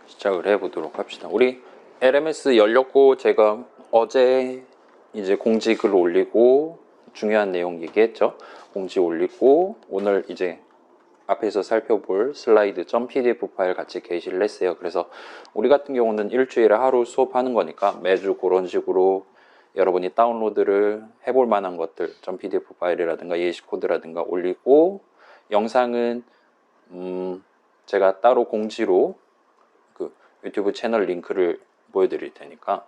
시작을 해보도록 합시다. 우리 LMS 열렸고 제가 어제 이제 공지 글 올리고 중요한 내용 얘기했죠. 공지 올리고 오늘 이제 앞에서 살펴볼 슬라이드 .pdf 파일 같이 게시를 했어요. 그래서 우리 같은 경우는 일주일에 하루 수업하는 거니까 매주 그런 식으로 여러분이 다운로드를 해볼 만한 것들 .pdf 파일이라든가 예시 코드라든가 올리고 영상은 제가 따로 공지로 그 유튜브 채널 링크를 보여드릴 테니까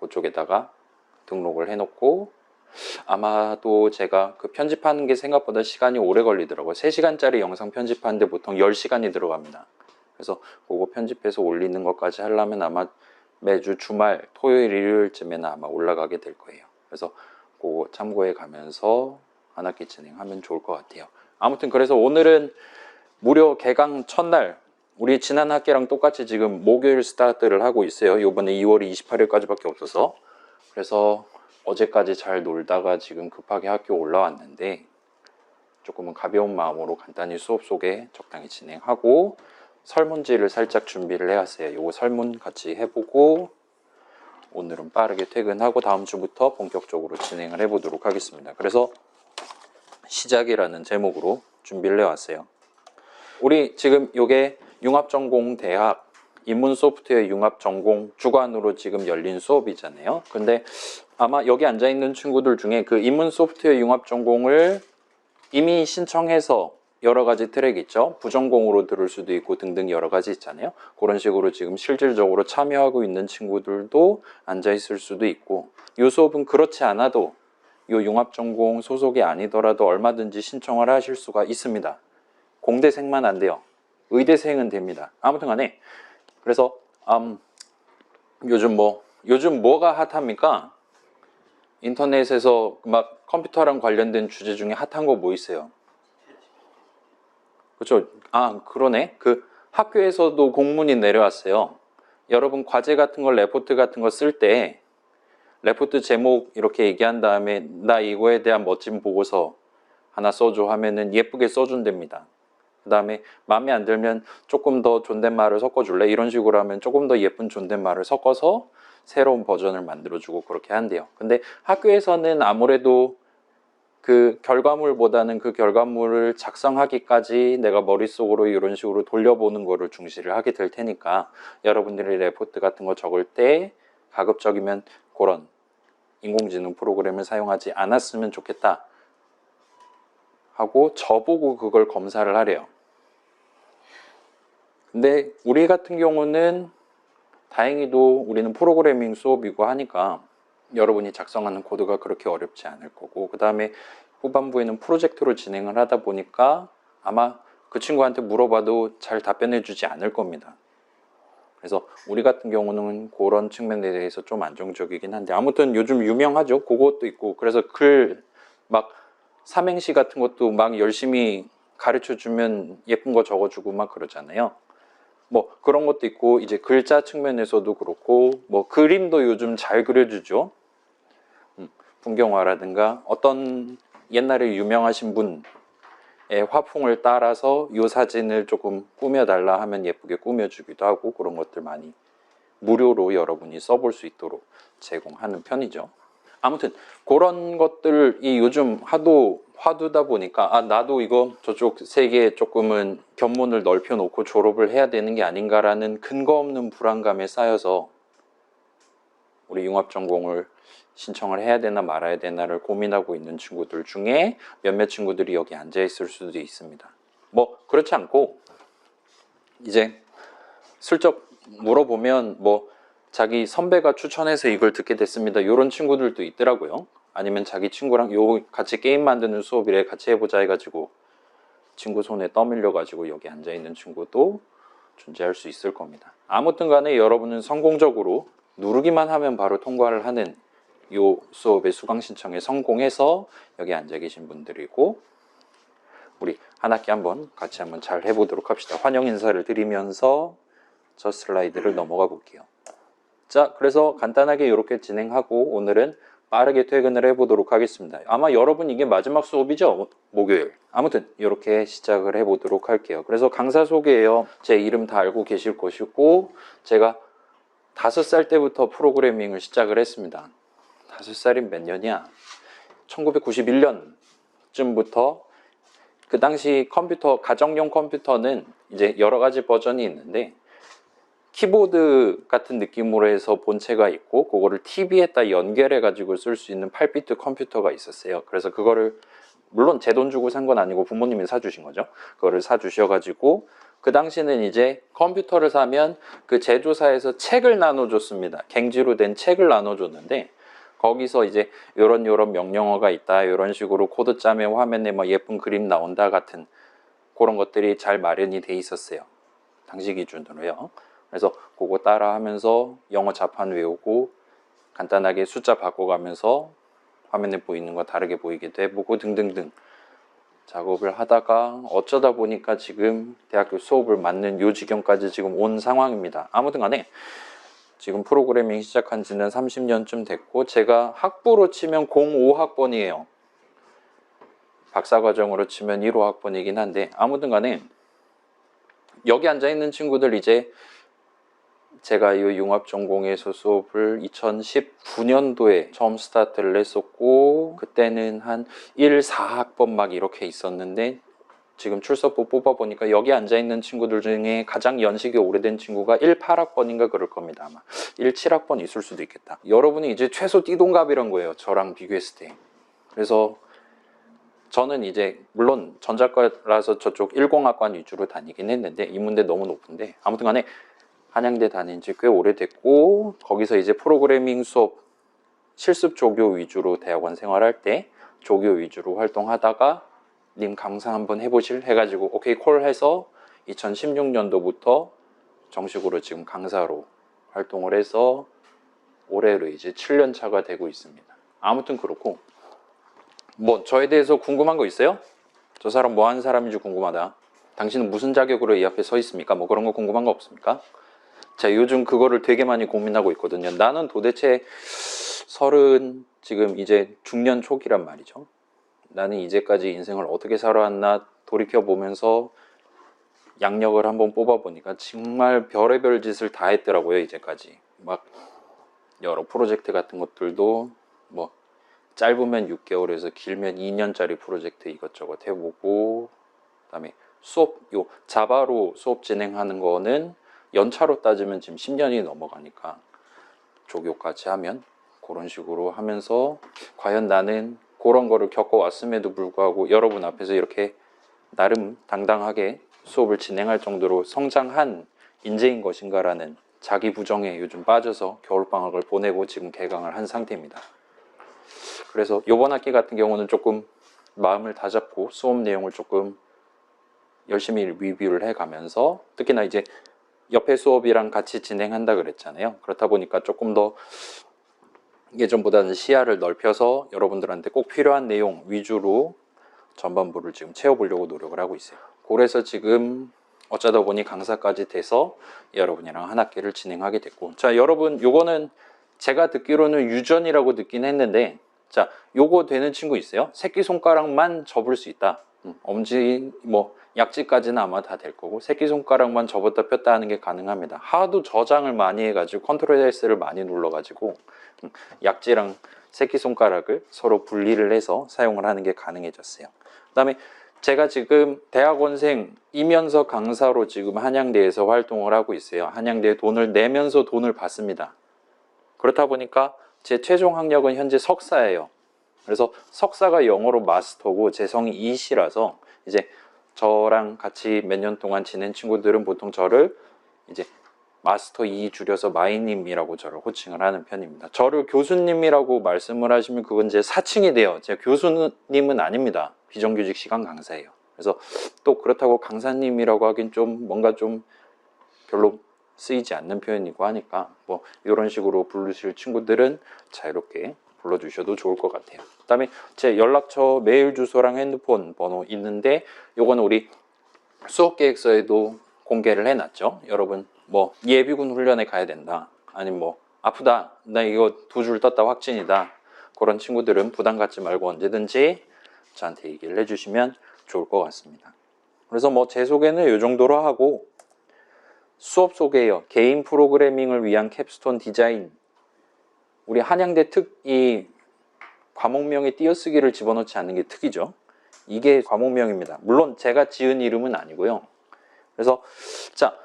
그쪽에다가 등록을 해놓고 아마도 제가 그 편집하는 게 생각보다 시간이 오래 걸리더라고요. 3시간짜리 영상 편집하는데 보통 10시간이 들어갑니다. 그래서 그거 편집해서 올리는 것까지 하려면 아마 매주 주말 토요일 일요일쯤에는 아마 올라가게 될 거예요. 그래서 그거 참고해 가면서 한 학기 진행하면 좋을 것 같아요. 아무튼 그래서 오늘은 무료 개강 첫날 우리 지난 학기랑 똑같이 지금 목요일 스타트를 하고 있어요. 이번에 2월 28일까지밖에 없어서. 그래서 어제까지 잘 놀다가 지금 급하게 학교 올라왔는데 조금은 가벼운 마음으로 간단히 수업 소개 적당히 진행하고 설문지를 살짝 준비를 해왔어요. 요거 설문 같이 해보고 오늘은 빠르게 퇴근하고 다음 주부터 본격적으로 진행을 해보도록 하겠습니다. 그래서 시작이라는 제목으로 준비를 해왔어요. 우리 지금 요게 융합전공대학 인문소프트웨어 융합전공 주관으로 지금 열린 수업이잖아요. 근데 아마 여기 앉아있는 친구들 중에 그 인문소프트웨어 융합전공을 이미 신청해서 여러 가지 트랙 있죠. 부전공으로 들을 수도 있고 등등 여러 가지 있잖아요. 그런 식으로 지금 실질적으로 참여하고 있는 친구들도 앉아있을 수도 있고 이 수업은 그렇지 않아도 이 융합전공 소속이 아니더라도 얼마든지 신청을 하실 수가 있습니다. 공대생만 안 돼요. 의대생은 됩니다. 아무튼 간에 그래서 요즘 뭐가 핫합니까? 인터넷에서 막 컴퓨터랑 관련된 주제 중에 핫한 거 뭐 있어요? 그렇죠. 그러네. 그 학교에서도 공문이 내려왔어요. 여러분 과제 같은 거 레포트 같은 거 쓸 때 레포트 제목 이렇게 얘기한 다음에 나 이거에 대한 멋진 보고서 하나 써줘 하면은 예쁘게 써준답니다. 그 다음에 마음에 안 들면 조금 더 존댓말을 섞어줄래? 이런 식으로 하면 조금 더 예쁜 존댓말을 섞어서 새로운 버전을 만들어주고 그렇게 한대요. 근데 학교에서는 아무래도 그 결과물보다는 그 결과물을 작성하기까지 내가 머릿속으로 이런 식으로 돌려보는 거를 중시를 하게 될 테니까 여러분들이 레포트 같은 거 적을 때 가급적이면 그런 인공지능 프로그램을 사용하지 않았으면 좋겠다 하고 저보고 그걸 검사를 하래요. 근데 우리 같은 경우는 다행히도 우리는 프로그래밍 수업이고 하니까 여러분이 작성하는 코드가 그렇게 어렵지 않을 거고 그 다음에 후반부에는 프로젝트로 진행을 하다 보니까 아마 그 친구한테 물어봐도 잘 답변해 주지 않을 겁니다. 그래서 우리 같은 경우는 그런 측면에 대해서 좀 안정적이긴 한데 아무튼 요즘 유명하죠. 그것도 있고 그래서 글 막 삼행시 같은 것도 막 열심히 가르쳐 주면 예쁜 거 적어주고 막 그러잖아요. 뭐 그런 것도 있고 이제 글자 측면에서도 그렇고 뭐 그림도 요즘 잘 그려주죠. 풍경화라든가 어떤 옛날에 유명하신 분의 화풍을 따라서 이 사진을 조금 꾸며달라 하면 예쁘게 꾸며주기도 하고 그런 것들 많이 무료로 여러분이 써볼 수 있도록 제공하는 편이죠. 아무튼 그런 것들이 요즘 하도 화두다 보니까 나도 이거 저쪽 세계에 조금은 견문을 넓혀 놓고 졸업을 해야 되는 게 아닌가라는 근거 없는 불안감에 쌓여서 우리 융합전공을 신청을 해야 되나 말아야 되나를 고민하고 있는 친구들 중에 몇몇 친구들이 여기 앉아 있을 수도 있습니다. 뭐 그렇지 않고 이제 슬쩍 물어보면 뭐 자기 선배가 추천해서 이걸 듣게 됐습니다. 이런 친구들도 있더라고요. 아니면 자기 친구랑 같이 게임 만드는 수업이래 같이 해보자 해가지고 친구 손에 떠밀려가지고 여기 앉아있는 친구도 존재할 수 있을 겁니다. 아무튼 간에 여러분은 성공적으로 누르기만 하면 바로 통과를 하는 이 수업의 수강 신청에 성공해서 여기 앉아 계신 분들이고 우리 한 학기 한번 같이 한번 잘 해보도록 합시다. 환영 인사를 드리면서 저 슬라이드를 넘어가 볼게요. 자, 그래서 간단하게 이렇게 진행하고 오늘은 빠르게 퇴근을 해보도록 하겠습니다. 아마 여러분 이게 마지막 수업이죠? 목요일. 아무튼 이렇게 시작을 해보도록 할게요. 그래서 강사 소개예요. 제 이름 다 알고 계실 것이고, 제가 5살 때부터 프로그래밍을 시작을 했습니다. 5살이 몇 년이야? 1991년쯤부터 그 당시 컴퓨터, 가정용 컴퓨터는 이제 여러 가지 버전이 있는데 키보드 같은 느낌으로 해서 본체가 있고 그거를 TV에다 연결해 가지고 쓸 수 있는 8비트 컴퓨터가 있었어요. 그래서 그거를 물론 제 돈 주고 산 건 아니고 부모님이 사주신 거죠. 그거를 사주셔가지고 그 당시는 이제 컴퓨터를 사면 그 제조사에서 책을 나눠줬습니다. 갱지로 된 책을 나눠줬는데 거기서 이제 요런 명령어가 있다, 이런 식으로 코드 짜면 화면에 뭐 예쁜 그림 나온다 같은 그런 것들이 잘 마련이 돼 있었어요. 당시 기준으로요. 그래서 그거 따라 하면서 영어 자판 외우고 간단하게 숫자 바꿔가면서 화면에 보이는 거 다르게 보이기도 해보고 등등등 작업을 하다가 어쩌다 보니까 지금 대학교 수업을 맡는 요 지경까지 지금 온 상황입니다. 아무튼 간에 지금 프로그래밍 시작한 지는 30년쯤 됐고 제가 학부로 치면 05학번이에요. 박사과정으로 치면 1호학번이긴 한데 아무튼 간에 여기 앉아있는 친구들 이제 제가 이 융합전공에서 수업을 2019년도에 처음 스타트를 했었고 그때는 한 1, 4학번 막 이렇게 있었는데 지금 출석부 뽑아보니까 여기 앉아있는 친구들 중에 가장 연식이 오래된 친구가 1, 8학번인가 그럴 겁니다. 아마 1, 7학번 있을 수도 있겠다. 여러분이 이제 최소 띠동갑이란 거예요. 저랑 비교했을 때. 그래서 저는 이제 물론 전자과라서 저쪽 10학번 위주로 다니긴 했는데 이 문제 너무 높은데 아무튼 간에 한양대 다닌 지 꽤 오래됐고 거기서 이제 프로그래밍 수업 실습 조교 위주로 대학원 생활할 때 조교 위주로 활동하다가 님 강사 한번 해보실 해가지고 오케이 콜 해서 2016년도부터 정식으로 지금 강사로 활동을 해서 올해로 이제 7년 차가 되고 있습니다. 아무튼 그렇고 뭐 저에 대해서 궁금한 거 있어요? 저 사람 뭐 하는 사람인지 궁금하다. 당신은 무슨 자격으로 이 앞에 서 있습니까? 뭐 그런 거 궁금한 거 없습니까? 자, 요즘 그거를 되게 많이 고민하고 있거든요. 나는 도대체 30 지금 이제 중년 초기란 말이죠. 나는 이제까지 인생을 어떻게 살아왔나 돌이켜보면서 양력을 한번 뽑아보니까 정말 별의별 짓을 다 했더라고요. 이제까지 막 여러 프로젝트 같은 것들도 뭐 짧으면 6개월에서 길면 2년짜리 프로젝트 이것저것 해보고 그다음에 수업 요 자바로 수업 진행하는 거는 연차로 따지면 지금 10년이 넘어가니까 조교까지 하면 그런 식으로 하면서 과연 나는 그런 거를 겪어왔음에도 불구하고 여러분 앞에서 이렇게 나름 당당하게 수업을 진행할 정도로 성장한 인재인 것인가라는 자기 부정에 요즘 빠져서 겨울방학을 보내고 지금 개강을 한 상태입니다. 그래서 이번 학기 같은 경우는 조금 마음을 다잡고 수업 내용을 조금 열심히 리뷰를 해가면서 특히나 이제 옆에 수업이랑 같이 진행한다 그랬잖아요. 그렇다 보니까 조금 더 예전보다는 시야를 넓혀서 여러분들한테 꼭 필요한 내용 위주로 전반부를 지금 채워보려고 노력을 하고 있어요. 그래서 지금 어쩌다 보니 강사까지 돼서 여러분이랑 한 학기를 진행하게 됐고 자 여러분 요거는 제가 듣기로는 유전이라고 듣긴 했는데 자 요거 되는 친구 있어요? 새끼손가락만 접을 수 있다. 엄지 뭐 약지까지는 아마 다 될 거고 새끼손가락만 접었다 폈다 하는 게 가능합니다. 하도 저장을 많이 해가지고 컨트롤 S를 많이 눌러가지고 약지랑 새끼손가락을 서로 분리를 해서 사용을 하는 게 가능해졌어요. 그 다음에 제가 지금 대학원생이면서 강사로 지금 한양대에서 활동을 하고 있어요. 한양대에 돈을 내면서 돈을 받습니다. 그렇다 보니까 제 최종 학력은 현재 석사예요. 그래서 석사가 영어로 마스터고 제 성이 이시라서 이제 저랑 같이 몇 년 동안 지낸 친구들은 보통 저를 이제 마스터 2 줄여서 마이님이라고 저를 호칭을 하는 편입니다. 저를 교수님이라고 말씀을 하시면 그건 제 사칭이 돼요. 제가 교수님은 아닙니다. 비정규직 시간 강사예요. 그래서 또 그렇다고 강사님이라고 하긴 좀 뭔가 좀 별로 쓰이지 않는 표현이고 하니까 뭐 이런 식으로 부르실 친구들은 자유롭게 불러주셔도 좋을 것 같아요. 그 다음에 제 연락처 메일 주소랑 핸드폰 번호 있는데 요거는 우리 수업 계획서에도 공개를 해놨죠. 여러분 뭐 예비군 훈련에 가야 된다 아니면 뭐 아프다 나 이거 2줄 떴다 확진이다 그런 친구들은 부담 갖지 말고 언제든지 저한테 얘기를 해주시면 좋을 것 같습니다. 그래서 뭐 제 소개는 이 정도로 하고, 수업 소개요. 개인 프로그래밍을 위한 캡스톤 디자인. 우리 한양대 특이 과목명에 띄어쓰기를 집어넣지 않는 게 특이죠. 이게 과목명입니다. 물론 제가 지은 이름은 아니고요. 그래서 자,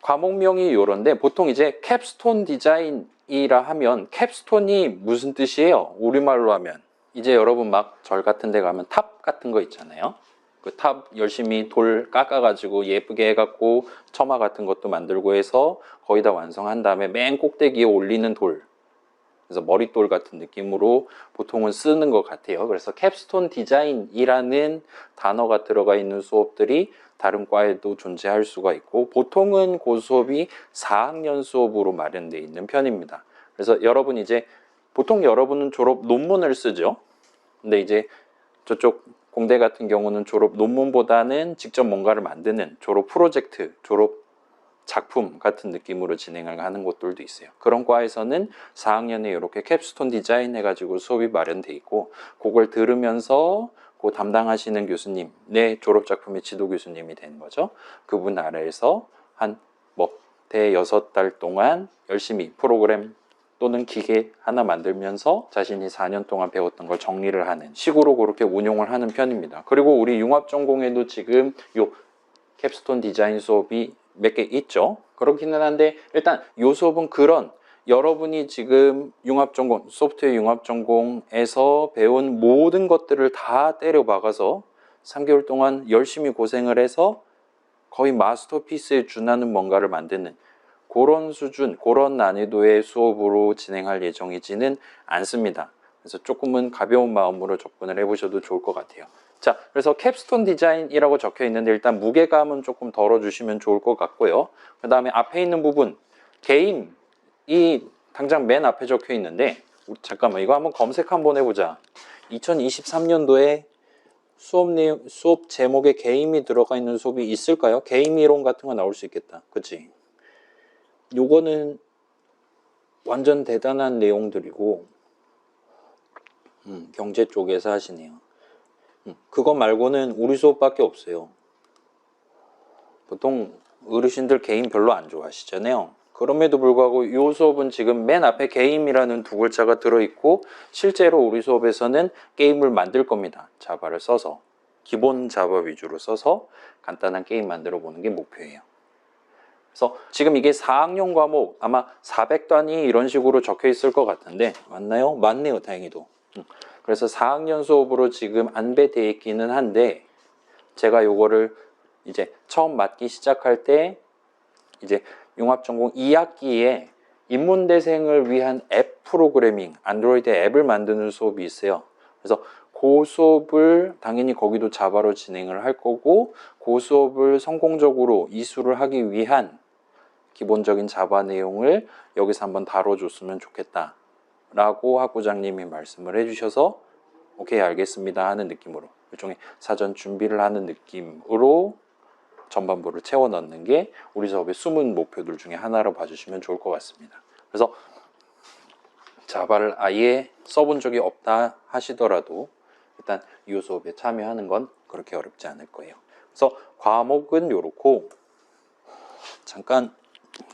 과목명이 요런데 보통 이제 캡스톤 디자인이라 하면 캡스톤이 무슨 뜻이에요? 우리말로 하면 이제 여러분 막 절 같은 데 가면 탑 같은 거 있잖아요. 그 탑 열심히 돌 깎아가지고 예쁘게 해갖고 처마 같은 것도 만들고 해서 거의 다 완성한 다음에 맨 꼭대기에 올리는 돌, 그래서 머릿돌 같은 느낌으로 보통은 쓰는 것 같아요. 그래서 캡스톤 디자인이라는 단어가 들어가 있는 수업들이 다른 과에도 존재할 수가 있고, 보통은 그 수업이 4학년 수업으로 마련되어 있는 편입니다. 그래서 여러분 이제 보통 여러분은 졸업 논문을 쓰죠. 근데 이제 저쪽 공대 같은 경우는 졸업 논문보다는 직접 뭔가를 만드는 졸업 프로젝트, 졸업 작품 같은 느낌으로 진행을 하는 곳들도 있어요. 그런 과에서는 4학년에 이렇게 캡스톤 디자인 해가지고 수업이 마련돼 있고, 그걸 들으면서 그 담당하시는 교수님, 내 졸업작품의 지도 교수님이 되는 거죠. 그분 아래에서 한 뭐 대여섯 달 동안 열심히 프로그램 또는 기계 하나 만들면서 자신이 4년 동안 배웠던 걸 정리를 하는 식으로 그렇게 운용을 하는 편입니다. 그리고 우리 융합전공에도 지금 요 캡스톤 디자인 수업이 몇 개 있죠. 그렇기는 한데 일단 이 수업은 그런 여러분이 지금 융합전공, 소프트웨어 융합전공에서 배운 모든 것들을 다 때려 박아서 3개월 동안 열심히 고생을 해서 거의 마스터피스에 준하는 뭔가를 만드는 그런 수준, 그런 난이도의 수업으로 진행할 예정이지는 않습니다. 그래서 조금은 가벼운 마음으로 접근을 해보셔도 좋을 것 같아요. 자, 그래서 캡스톤 디자인이라고 적혀 있는데 일단 무게감은 조금 덜어주시면 좋을 것 같고요. 그 다음에 앞에 있는 부분, 게임이 당장 맨 앞에 적혀 있는데, 잠깐만 이거 한번 검색 한번 해보자. 2023년도에 수업 제목에 게임이 들어가 있는 수업이 있을까요? 게임 이론 같은 거 나올 수 있겠다. 그치? 요거는 완전 대단한 내용들이고, 경제 쪽에서 하시네요. 그거 말고는 우리 수업밖에 없어요. 보통 어르신들 게임 별로 안 좋아하시잖아요. 그럼에도 불구하고 이 수업은 지금 맨 앞에 게임이라는 두 글자가 들어있고, 실제로 우리 수업에서는 게임을 만들 겁니다. 자바를 써서, 기본 자바 위주로 써서 간단한 게임 만들어 보는 게 목표예요. 그래서 지금 이게 4학년 과목 아마 400단위 이런 식으로 적혀 있을 것 같은데 맞나요? 맞네요, 다행히도. 그래서 4학년 수업으로 지금 안배되어 있기는 한데, 제가 요거를 이제 처음 맡기 시작할 때 이제 융합전공 2학기에 입문대생을 위한 앱 프로그래밍, 안드로이드 앱을 만드는 수업이 있어요. 그래서 그 수업을 당연히 거기도 자바로 진행을 할 거고, 그 수업을 성공적으로 이수를 하기 위한 기본적인 자바 내용을 여기서 한번 다뤄줬으면 좋겠다 라고 학부장님이 말씀을 해주셔서 오케이 알겠습니다 하는 느낌으로, 일종의 사전 준비를 하는 느낌으로 전반부를 채워 넣는 게 우리 수업의 숨은 목표들 중에 하나로 봐주시면 좋을 것 같습니다. 그래서 자바를 아예 써본 적이 없다 하시더라도 일단 이 수업에 참여하는 건 그렇게 어렵지 않을 거예요. 그래서 과목은 요렇고, 잠깐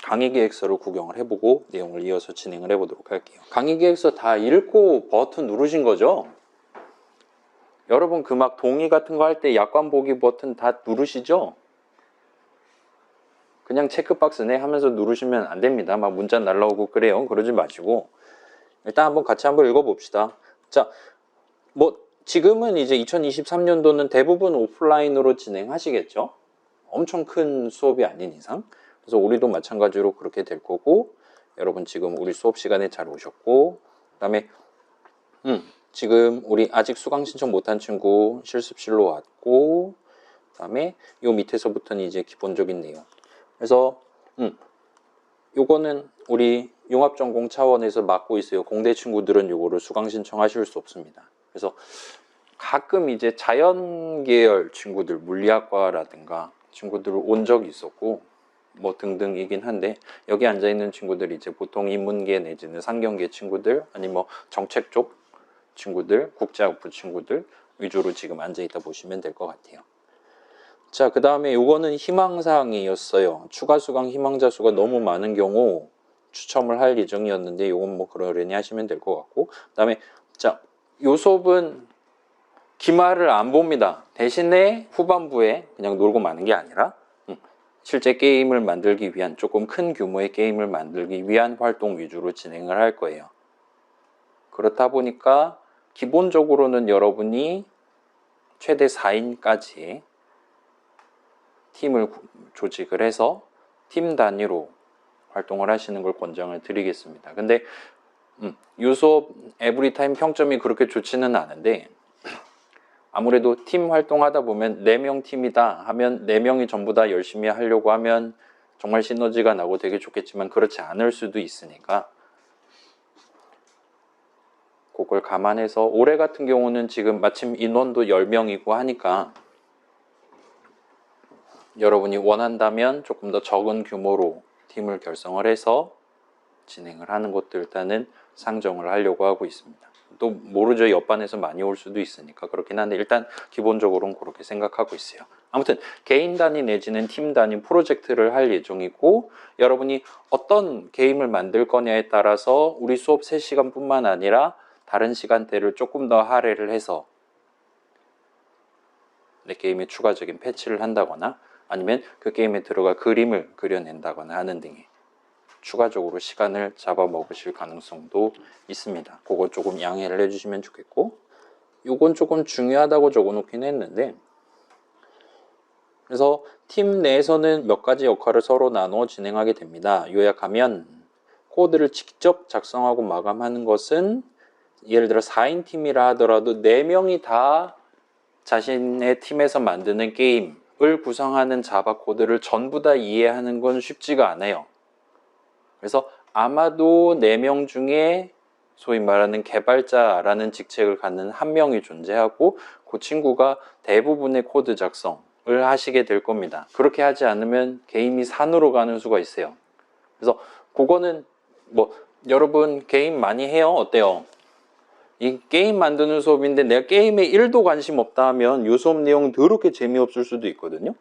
강의 계획서를 구경을 해보고 내용을 이어서 진행을 해보도록 할게요. 강의 계획서 다 읽고 버튼 누르신 거죠? 여러분 그 막 동의 같은 거 할 때 약관 보기 버튼 다 누르시죠? 그냥 체크박스네 하면서 누르시면 안 됩니다. 막 문자 날라오고 그래요. 그러지 마시고 일단 한번 같이 한번 읽어봅시다. 자, 뭐 지금은 이제 2023년도는 대부분 오프라인으로 진행하시겠죠? 엄청 큰 수업이 아닌 이상. 그래서 우리도 마찬가지로 그렇게 될 거고, 여러분 지금 우리 수업 시간에 잘 오셨고, 그 다음에 지금 우리 아직 수강 신청 못한 친구 실습실로 왔고, 그 다음에 요 밑에서부터는 이제 기본적인 내용. 그래서 요거는 우리 융합전공 차원에서 맡고 있어요. 공대 친구들은 요거를 수강 신청하실 수 없습니다. 그래서 가끔 이제 자연 계열 친구들, 물리학과라든가 친구들 온 적이 있었고 뭐 등등이긴 한데, 여기 앉아 있는 친구들이 이제 보통 인문계 내지는 상경계 친구들, 아니 뭐 정책 쪽 친구들, 국제학부 친구들 위주로 지금 앉아있다 보시면 될 것 같아요. 자, 그 다음에 요거는 희망사항이었어요. 추가 수강 희망자 수가 너무 많은 경우 추첨을 할 예정이었는데 요건 뭐 그러려니 하시면 될 것 같고, 그 다음에 자, 요 수업은 기말을 안 봅니다. 대신에 후반부에 그냥 놀고 마는 게 아니라 실제 게임을 만들기 위한, 조금 큰 규모의 게임을 만들기 위한 활동 위주로 진행을 할 거예요. 그렇다 보니까 기본적으로는 여러분이 최대 4인까지 팀을 조직을 해서 팀 단위로 활동을 하시는 걸 권장을 드리겠습니다. 근데 이 수업 에브리타임 평점이 그렇게 좋지는 않은데, 아무래도 팀 활동하다 보면 4명 팀이다 하면 4명이 전부 다 열심히 하려고 하면 정말 시너지가 나고 되게 좋겠지만 그렇지 않을 수도 있으니까 그걸 감안해서, 올해 같은 경우는 지금 마침 인원도 10명이고 하니까 여러분이 원한다면 조금 더 적은 규모로 팀을 결성을 해서 진행을 하는 것도 일단은 상정을 하려고 하고 있습니다. 또 모르죠, 옆반에서 많이 올 수도 있으니까. 그렇긴 한데 일단 기본적으로는 그렇게 생각하고 있어요. 아무튼 개인 단위 내지는 팀 단위 프로젝트를 할 예정이고, 여러분이 어떤 게임을 만들 거냐에 따라서 우리 수업 3시간 뿐만 아니라 다른 시간대를 조금 더 할애를 해서 내 게임에 추가적인 패치를 한다거나 아니면 그 게임에 들어갈 그림을 그려낸다거나 하는 등의 추가적으로 시간을 잡아먹으실 가능성도 있습니다. 그거 조금 양해를 해주시면 좋겠고, 이건 조금 중요하다고 적어놓긴 했는데, 그래서 팀 내에서는 몇 가지 역할을 서로 나눠 진행하게 됩니다. 요약하면 코드를 직접 작성하고 마감하는 것은, 예를 들어 4인 팀이라 하더라도 4명이 다 자신의 팀에서 만드는 게임을 구성하는 자바 코드를 전부 다 이해하는 건 쉽지가 않아요. 그래서 아마도 4명 중에 소위 말하는 개발자라는 직책을 갖는 한 명이 존재하고 그 친구가 대부분의 코드 작성을 하시게 될 겁니다. 그렇게 하지 않으면 게임이 산으로 가는 수가 있어요. 그래서 그거는 뭐 여러분 게임 많이 해요? 어때요? 이 게임 만드는 수업인데 내가 게임에 1도 관심 없다 하면 이 수업 내용 더럽게 재미없을 수도 있거든요.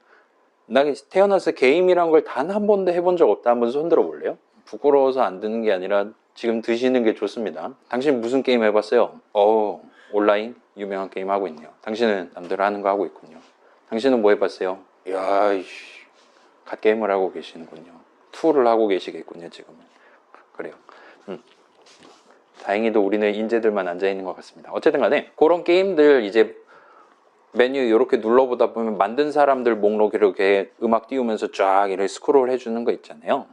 나 태어나서 게임이란 걸 단 한 번도 해본 적 없다. 한번 손들어 볼래요? 부끄러워서 안 드는 게 아니라 지금 드시는 게 좋습니다. 당신 무슨 게임 해봤어요? 온라인 유명한 게임 하고 있네요. 당신은 남들 하는 거 하고 있군요. 당신은 뭐 해봤어요? 이야, 갓게임을 하고 계시는군요. 툴을 하고 계시겠군요, 지금은. 그래요. 다행히도 우리는 인재들만 앉아있는 것 같습니다. 어쨌든 간에 그런 게임들 이제 메뉴 이렇게 눌러보다 보면 만든 사람들 목록 이렇게 음악 띄우면서 쫙 이렇게 스크롤 해주는 거 있잖아요.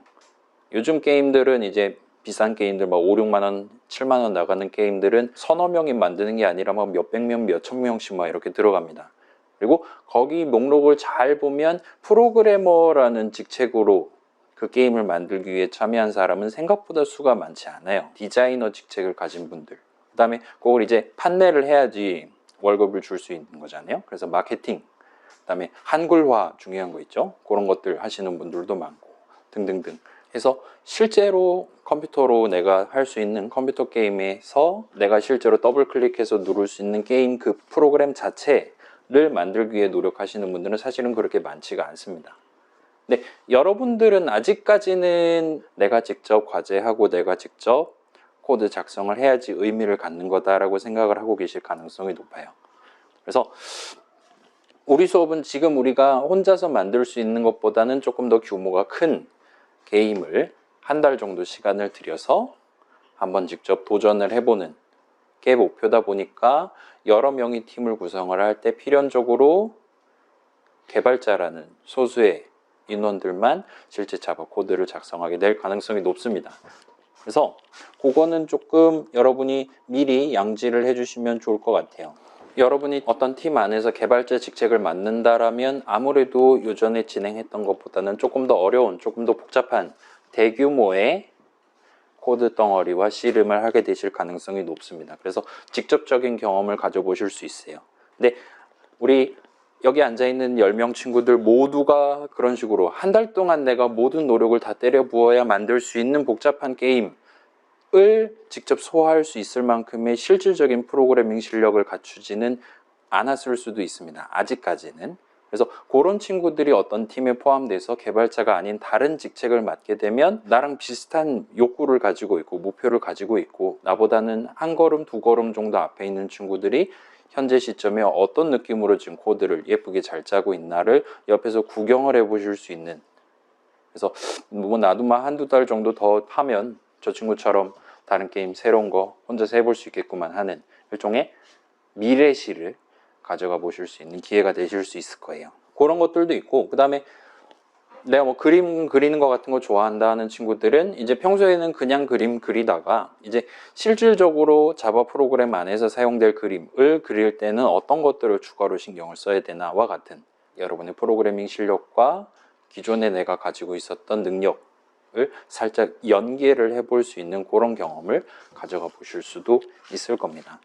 요즘 게임들은 이제 비싼 게임들 막 5, 6만 원, 7만 원 나가는 게임들은 서너 명이 만드는 게 아니라 막 몇백 명, 몇천 명씩 막 이렇게 들어갑니다. 그리고 거기 목록을 잘 보면 프로그래머라는 직책으로 그 게임을 만들기 위해 참여한 사람은 생각보다 수가 많지 않아요. 디자이너 직책을 가진 분들. 그 다음에 그걸 이제 판매를 해야지 월급을 줄 수 있는 거잖아요. 그래서 마케팅, 그 다음에 한글화 중요한 거 있죠. 그런 것들 하시는 분들도 많고 등등등 해서 실제로 컴퓨터로 내가 할 수 있는 컴퓨터 게임에서 내가 실제로 더블 클릭해서 누를 수 있는 게임 그 프로그램 자체를 만들기 위해 노력하시는 분들은 사실은 그렇게 많지가 않습니다. 근데 여러분들은 아직까지는 내가 직접 과제하고 내가 직접 코드 작성을 해야지 의미를 갖는 거다라고 생각을 하고 계실 가능성이 높아요. 그래서 우리 수업은 지금 우리가 혼자서 만들 수 있는 것보다는 조금 더 규모가 큰 게임을 한 달 정도 시간을 들여서 한번 직접 도전을 해보는 게 목표다 보니까 여러 명이 팀을 구성을 할 때 필연적으로 개발자라는 소수의 인원들만 실제 자바 코드를 작성하게 될 가능성이 높습니다. 그래서 그거는 조금 여러분이 미리 양지를 해주시면 좋을 것 같아요. 여러분이 어떤 팀 안에서 개발자 직책을 맡는다라면 아무래도 요전에 진행했던 것보다는 조금 더 어려운, 조금 더 복잡한 대규모의 코드 덩어리와 씨름을 하게 되실 가능성이 높습니다. 그래서 직접적인 경험을 가져보실 수 있어요. 근데 우리 여기 앉아있는 10명 친구들 모두가 그런 식으로 한 달 동안 내가 모든 노력을 다 때려 부어야 만들 수 있는 복잡한 게임 직접 소화할 수 있을 만큼의 실질적인 프로그래밍 실력을 갖추지는 않았을 수도 있습니다. 아직까지는. 그래서 그런 친구들이 어떤 팀에 포함돼서 개발자가 아닌 다른 직책을 맡게 되면 나랑 비슷한 욕구를 가지고 있고 목표를 가지고 있고 나보다는 한 걸음 두 걸음 정도 앞에 있는 친구들이 현재 시점에 어떤 느낌으로 지금 코드를 예쁘게 잘 짜고 있나를 옆에서 구경을 해보실 수 있는, 그래서 뭐 나도 막 한두 달 정도 더 하면 저 친구처럼 다른 게임 새로운 거 혼자서 해볼 수 있겠구만 하는 일종의 미래시를 가져가 보실 수 있는 기회가 되실 수 있을 거예요. 그런 것들도 있고, 그 다음에 내가 뭐 그림 그리는 거 같은 거 좋아한다 하는 친구들은 이제 평소에는 그냥 그림 그리다가 이제 실질적으로 자바 프로그램 안에서 사용될 그림을 그릴 때는 어떤 것들을 추가로 신경을 써야 되나와 같은 여러분의 프로그래밍 실력과 기존에 내가 가지고 있었던 능력을 살짝 연계를 해볼 수 있는 그런 경험을 가져가 보실 수도 있을 겁니다.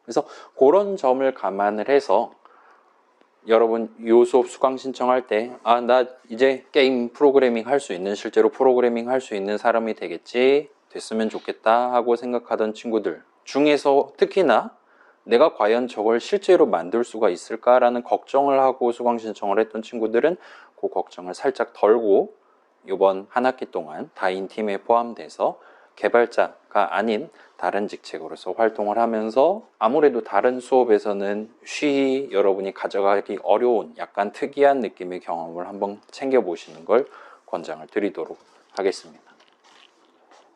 그래서 그런 점을 감안을 해서 여러분 요 수업 수강 신청할 때 나 이제 게임 프로그래밍 할 수 있는, 실제로 프로그래밍 할 수 있는 사람이 됐으면 좋겠다 하고 생각하던 친구들 중에서 특히나 내가 과연 저걸 실제로 만들 수가 있을까라는 걱정을 하고 수강 신청을 했던 친구들은 그 걱정을 살짝 덜고 이번 한 학기 동안 다인 팀에 포함돼서 개발자가 아닌 다른 직책으로서 활동을 하면서 아무래도 다른 수업에서는 쉬이 여러분이 가져가기 어려운 약간 특이한 느낌의 경험을 한번 챙겨보시는 걸 권장을 드리도록 하겠습니다.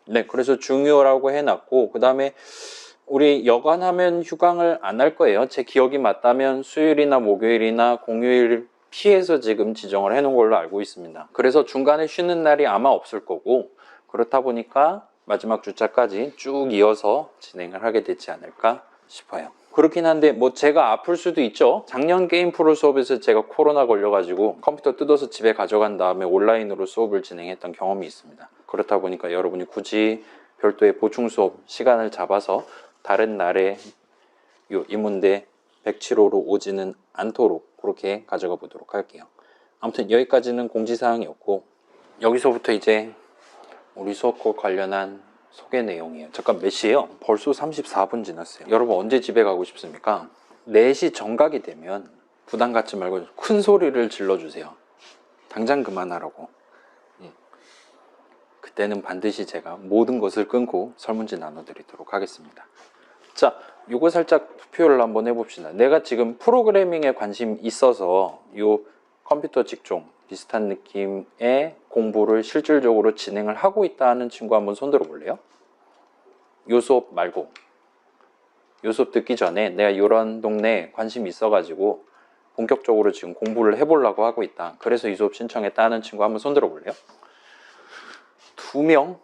네, 그래서 중요라고 해놨고, 그 다음에 우리 여간하면 휴강을 안 할 거예요. 제 기억이 맞다면 수요일이나 목요일이나 공휴일 피해서 지금 지정을 해놓은 걸로 알고 있습니다. 그래서 중간에 쉬는 날이 아마 없을 거고, 그렇다 보니까 마지막 주차까지 쭉 이어서 진행을 하게 되지 않을까 싶어요. 그렇긴 한데 뭐 제가 아플 수도 있죠. 작년 게임 프로 수업에서 제가 코로나 걸려가지고 컴퓨터 뜯어서 집에 가져간 다음에 온라인으로 수업을 진행했던 경험이 있습니다. 그렇다 보니까 여러분이 굳이 별도의 보충 수업 시간을 잡아서 다른 날에 요 인문대 107호로 오지는 않도록 그렇게 가져가 보도록 할게요. 아무튼 여기까지는 공지사항이었고, 여기서부터 이제 우리 수업과 관련한 소개 내용이에요. 잠깐 몇 시예요? 벌써 34분 지났어요. 여러분 언제 집에 가고 싶습니까? 4시 정각이 되면 부담 갖지 말고 큰 소리를 질러주세요. 당장 그만하라고. 그때는 반드시 제가 모든 것을 끊고 설문지 나눠드리도록 하겠습니다. 자, 요거 살짝 투표를 한번 해봅시다. 내가 지금 프로그래밍에 관심 있어서 요 컴퓨터 직종 비슷한 느낌의 공부를 실질적으로 진행을 하고 있다 하는 친구 한번 손 들어 볼래요? 요 수업 말고 요 수업 듣기 전에 내가 이런 동네에 관심이 있어가지고 본격적으로 지금 공부를 해보려고 하고 있다, 그래서 이 수업 신청했다 하는 친구 한번 손 들어 볼래요? 2명?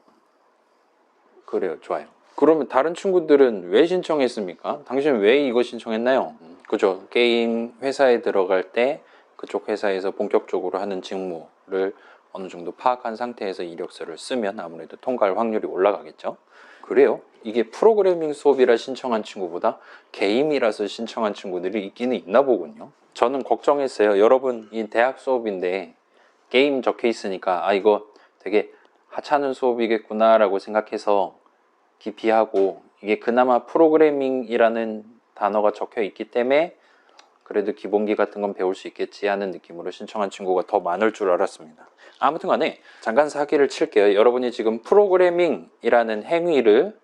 그래요. 좋아요. 그러면 다른 친구들은 왜 신청했습니까? 당신은 왜 이거 신청했나요? 그죠. 게임 회사에 들어갈 때 그쪽 회사에서 본격적으로 하는 직무를 어느 정도 파악한 상태에서 이력서를 쓰면 아무래도 통과할 확률이 올라가겠죠. 그래요. 이게 프로그래밍 수업이라 신청한 친구보다 게임이라서 신청한 친구들이 있기는 있나 보군요. 저는 걱정했어요. 여러분 이 대학 수업인데 게임 적혀 있으니까 이거 되게 하찮은 수업이겠구나 라고 생각해서 기피하고, 이게 그나마 프로그래밍이라는 단어가 적혀 있기 때문에 그래도 기본기 같은 건 배울 수 있겠지 하는 느낌으로 신청한 친구가 더 많을 줄 알았습니다. 아무튼 간에 잠깐 사기를 칠게요. 여러분이 지금 프로그래밍이라는 행위를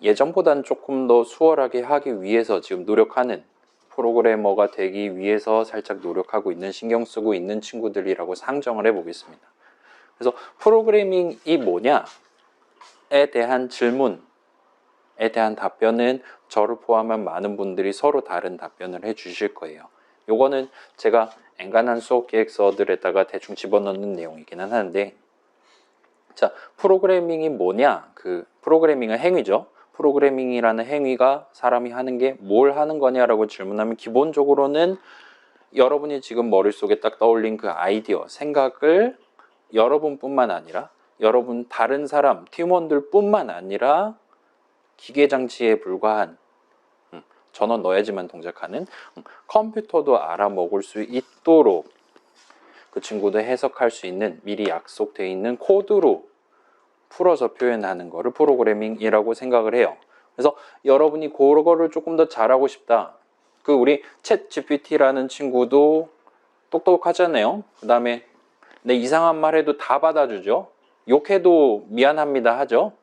예전보다는 조금 더 수월하게 하기 위해서 지금 노력하는, 프로그래머가 되기 위해서 살짝 노력하고 있는, 신경 쓰고 있는 친구들이라고 상정을 해보겠습니다. 그래서 프로그래밍이 뭐냐에 대한 질문에 대한 답변은 저를 포함한 많은 분들이 서로 다른 답변을 해 주실 거예요. 요거는 제가 엔간한 수업 계획서들에다가 대충 집어넣는 내용이기는 하는데, 자, 프로그래밍이 뭐냐? 그 프로그래밍은 행위죠. 프로그래밍이라는 행위가 사람이 하는 게 뭘 하는 거냐라고 질문하면 기본적으로는 여러분이 지금 머릿속에 딱 떠올린 그 아이디어, 생각을 여러분뿐만 아니라 여러분 다른 사람, 팀원들 뿐만 아니라 기계장치에 불과한 전원 넣어야지만 동작하는 컴퓨터도 알아먹을 수 있도록 그 친구도 해석할 수 있는 미리 약속되어 있는 코드로 풀어서 표현하는 거를 프로그래밍이라고 생각을 해요. 그래서 여러분이 그거를 조금 더 잘하고 싶다. 우리 챗 GPT라는 친구도 똑똑하잖아요. 그 다음에 내 이상한 말 해도 다 받아주죠. 욕해도 미안합니다 하죠.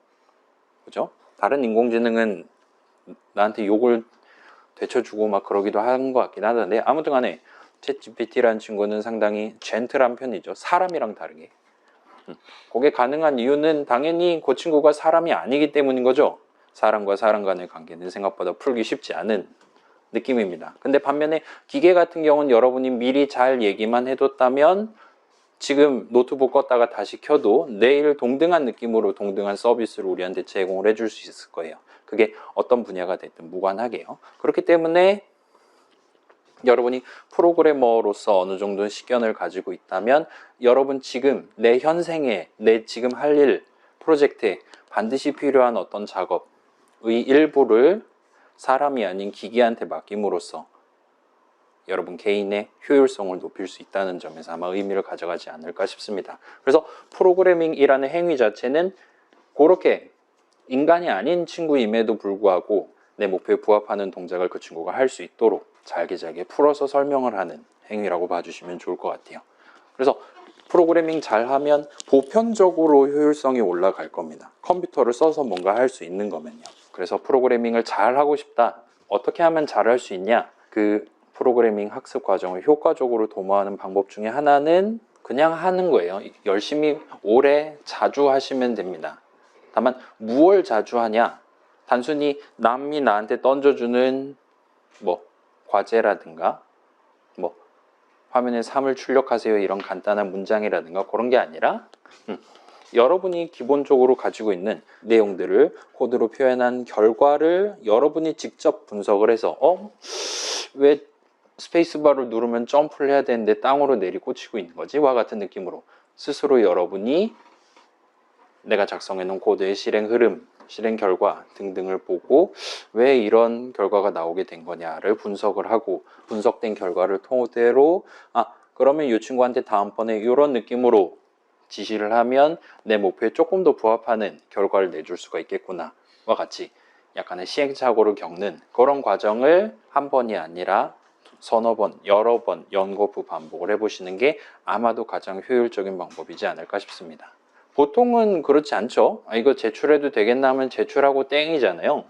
그죠? 다른 인공지능은 나한테 욕을 되쳐주고 막 그러기도 하는 것 같긴 하던데, 아무튼 간에 챗 GPT라는 친구는 상당히 젠틀한 편이죠. 사람이랑 다르게. 그게 가능한 이유는 당연히 그 친구가 사람이 아니기 때문인 거죠. 사람과 사람 간의 관계는 생각보다 풀기 쉽지 않은 느낌입니다. 근데 반면에 기계 같은 경우는 여러분이 미리 잘 얘기만 해뒀다면 지금 노트북 껐다가 다시 켜도 내일 동등한 느낌으로 동등한 서비스를 우리한테 제공을 해줄 수 있을 거예요. 그게 어떤 분야가 됐든 무관하게요. 그렇기 때문에 여러분이 프로그래머로서 어느 정도의 식견을 가지고 있다면 여러분 지금 내 현생에 내 지금 할 일, 프로젝트에 반드시 필요한 어떤 작업의 일부를 사람이 아닌 기계한테 맡김으로써 여러분 개인의 효율성을 높일 수 있다는 점에서 아마 의미를 가져가지 않을까 싶습니다. 그래서 프로그래밍이라는 행위 자체는 그렇게 인간이 아닌 친구임에도 불구하고 내 목표에 부합하는 동작을 그 친구가 할 수 있도록 잘게 풀어서 설명을 하는 행위라고 봐주시면 좋을 것 같아요. 그래서 프로그래밍 잘하면 보편적으로 효율성이 올라갈 겁니다. 컴퓨터를 써서 뭔가 할 수 있는 거면요. 그래서 프로그래밍을 잘하고 싶다. 어떻게 하면 잘할 수 있냐? 그 프로그래밍 학습 과정을 효과적으로 도모하는 방법 중에 하나는 그냥 하는 거예요. 열심히 오래 자주 하시면 됩니다. 다만 무엇을 자주 하냐? 단순히 남이 나한테 던져주는 과제라든가 화면에 3을 출력하세요 이런 간단한 문장이라든가 그런 게 아니라 여러분이 기본적으로 가지고 있는 내용들을 코드로 표현한 결과를 여러분이 직접 분석을 해서 왜 스페이스바를 누르면 점프를 해야 되는데 땅으로 내리꽂히고 있는 거지? 와 같은 느낌으로 스스로 여러분이 내가 작성해 놓은 코드의 실행 흐름, 실행 결과 등등을 보고 왜 이런 결과가 나오게 된 거냐를 분석을 하고 분석된 결과를 토대로 그러면 이 친구한테 다음번에 이런 느낌으로 지시를 하면 내 목표에 조금 더 부합하는 결과를 내줄 수가 있겠구나 와 같이 약간의 시행착오를 겪는 그런 과정을 한 번이 아니라 서너 번, 여러 번 연거푸 반복을 해보시는 게 아마도 가장 효율적인 방법이지 않을까 싶습니다. 보통은 그렇지 않죠. 이거 제출해도 되겠나 하면 제출하고 땡이잖아요.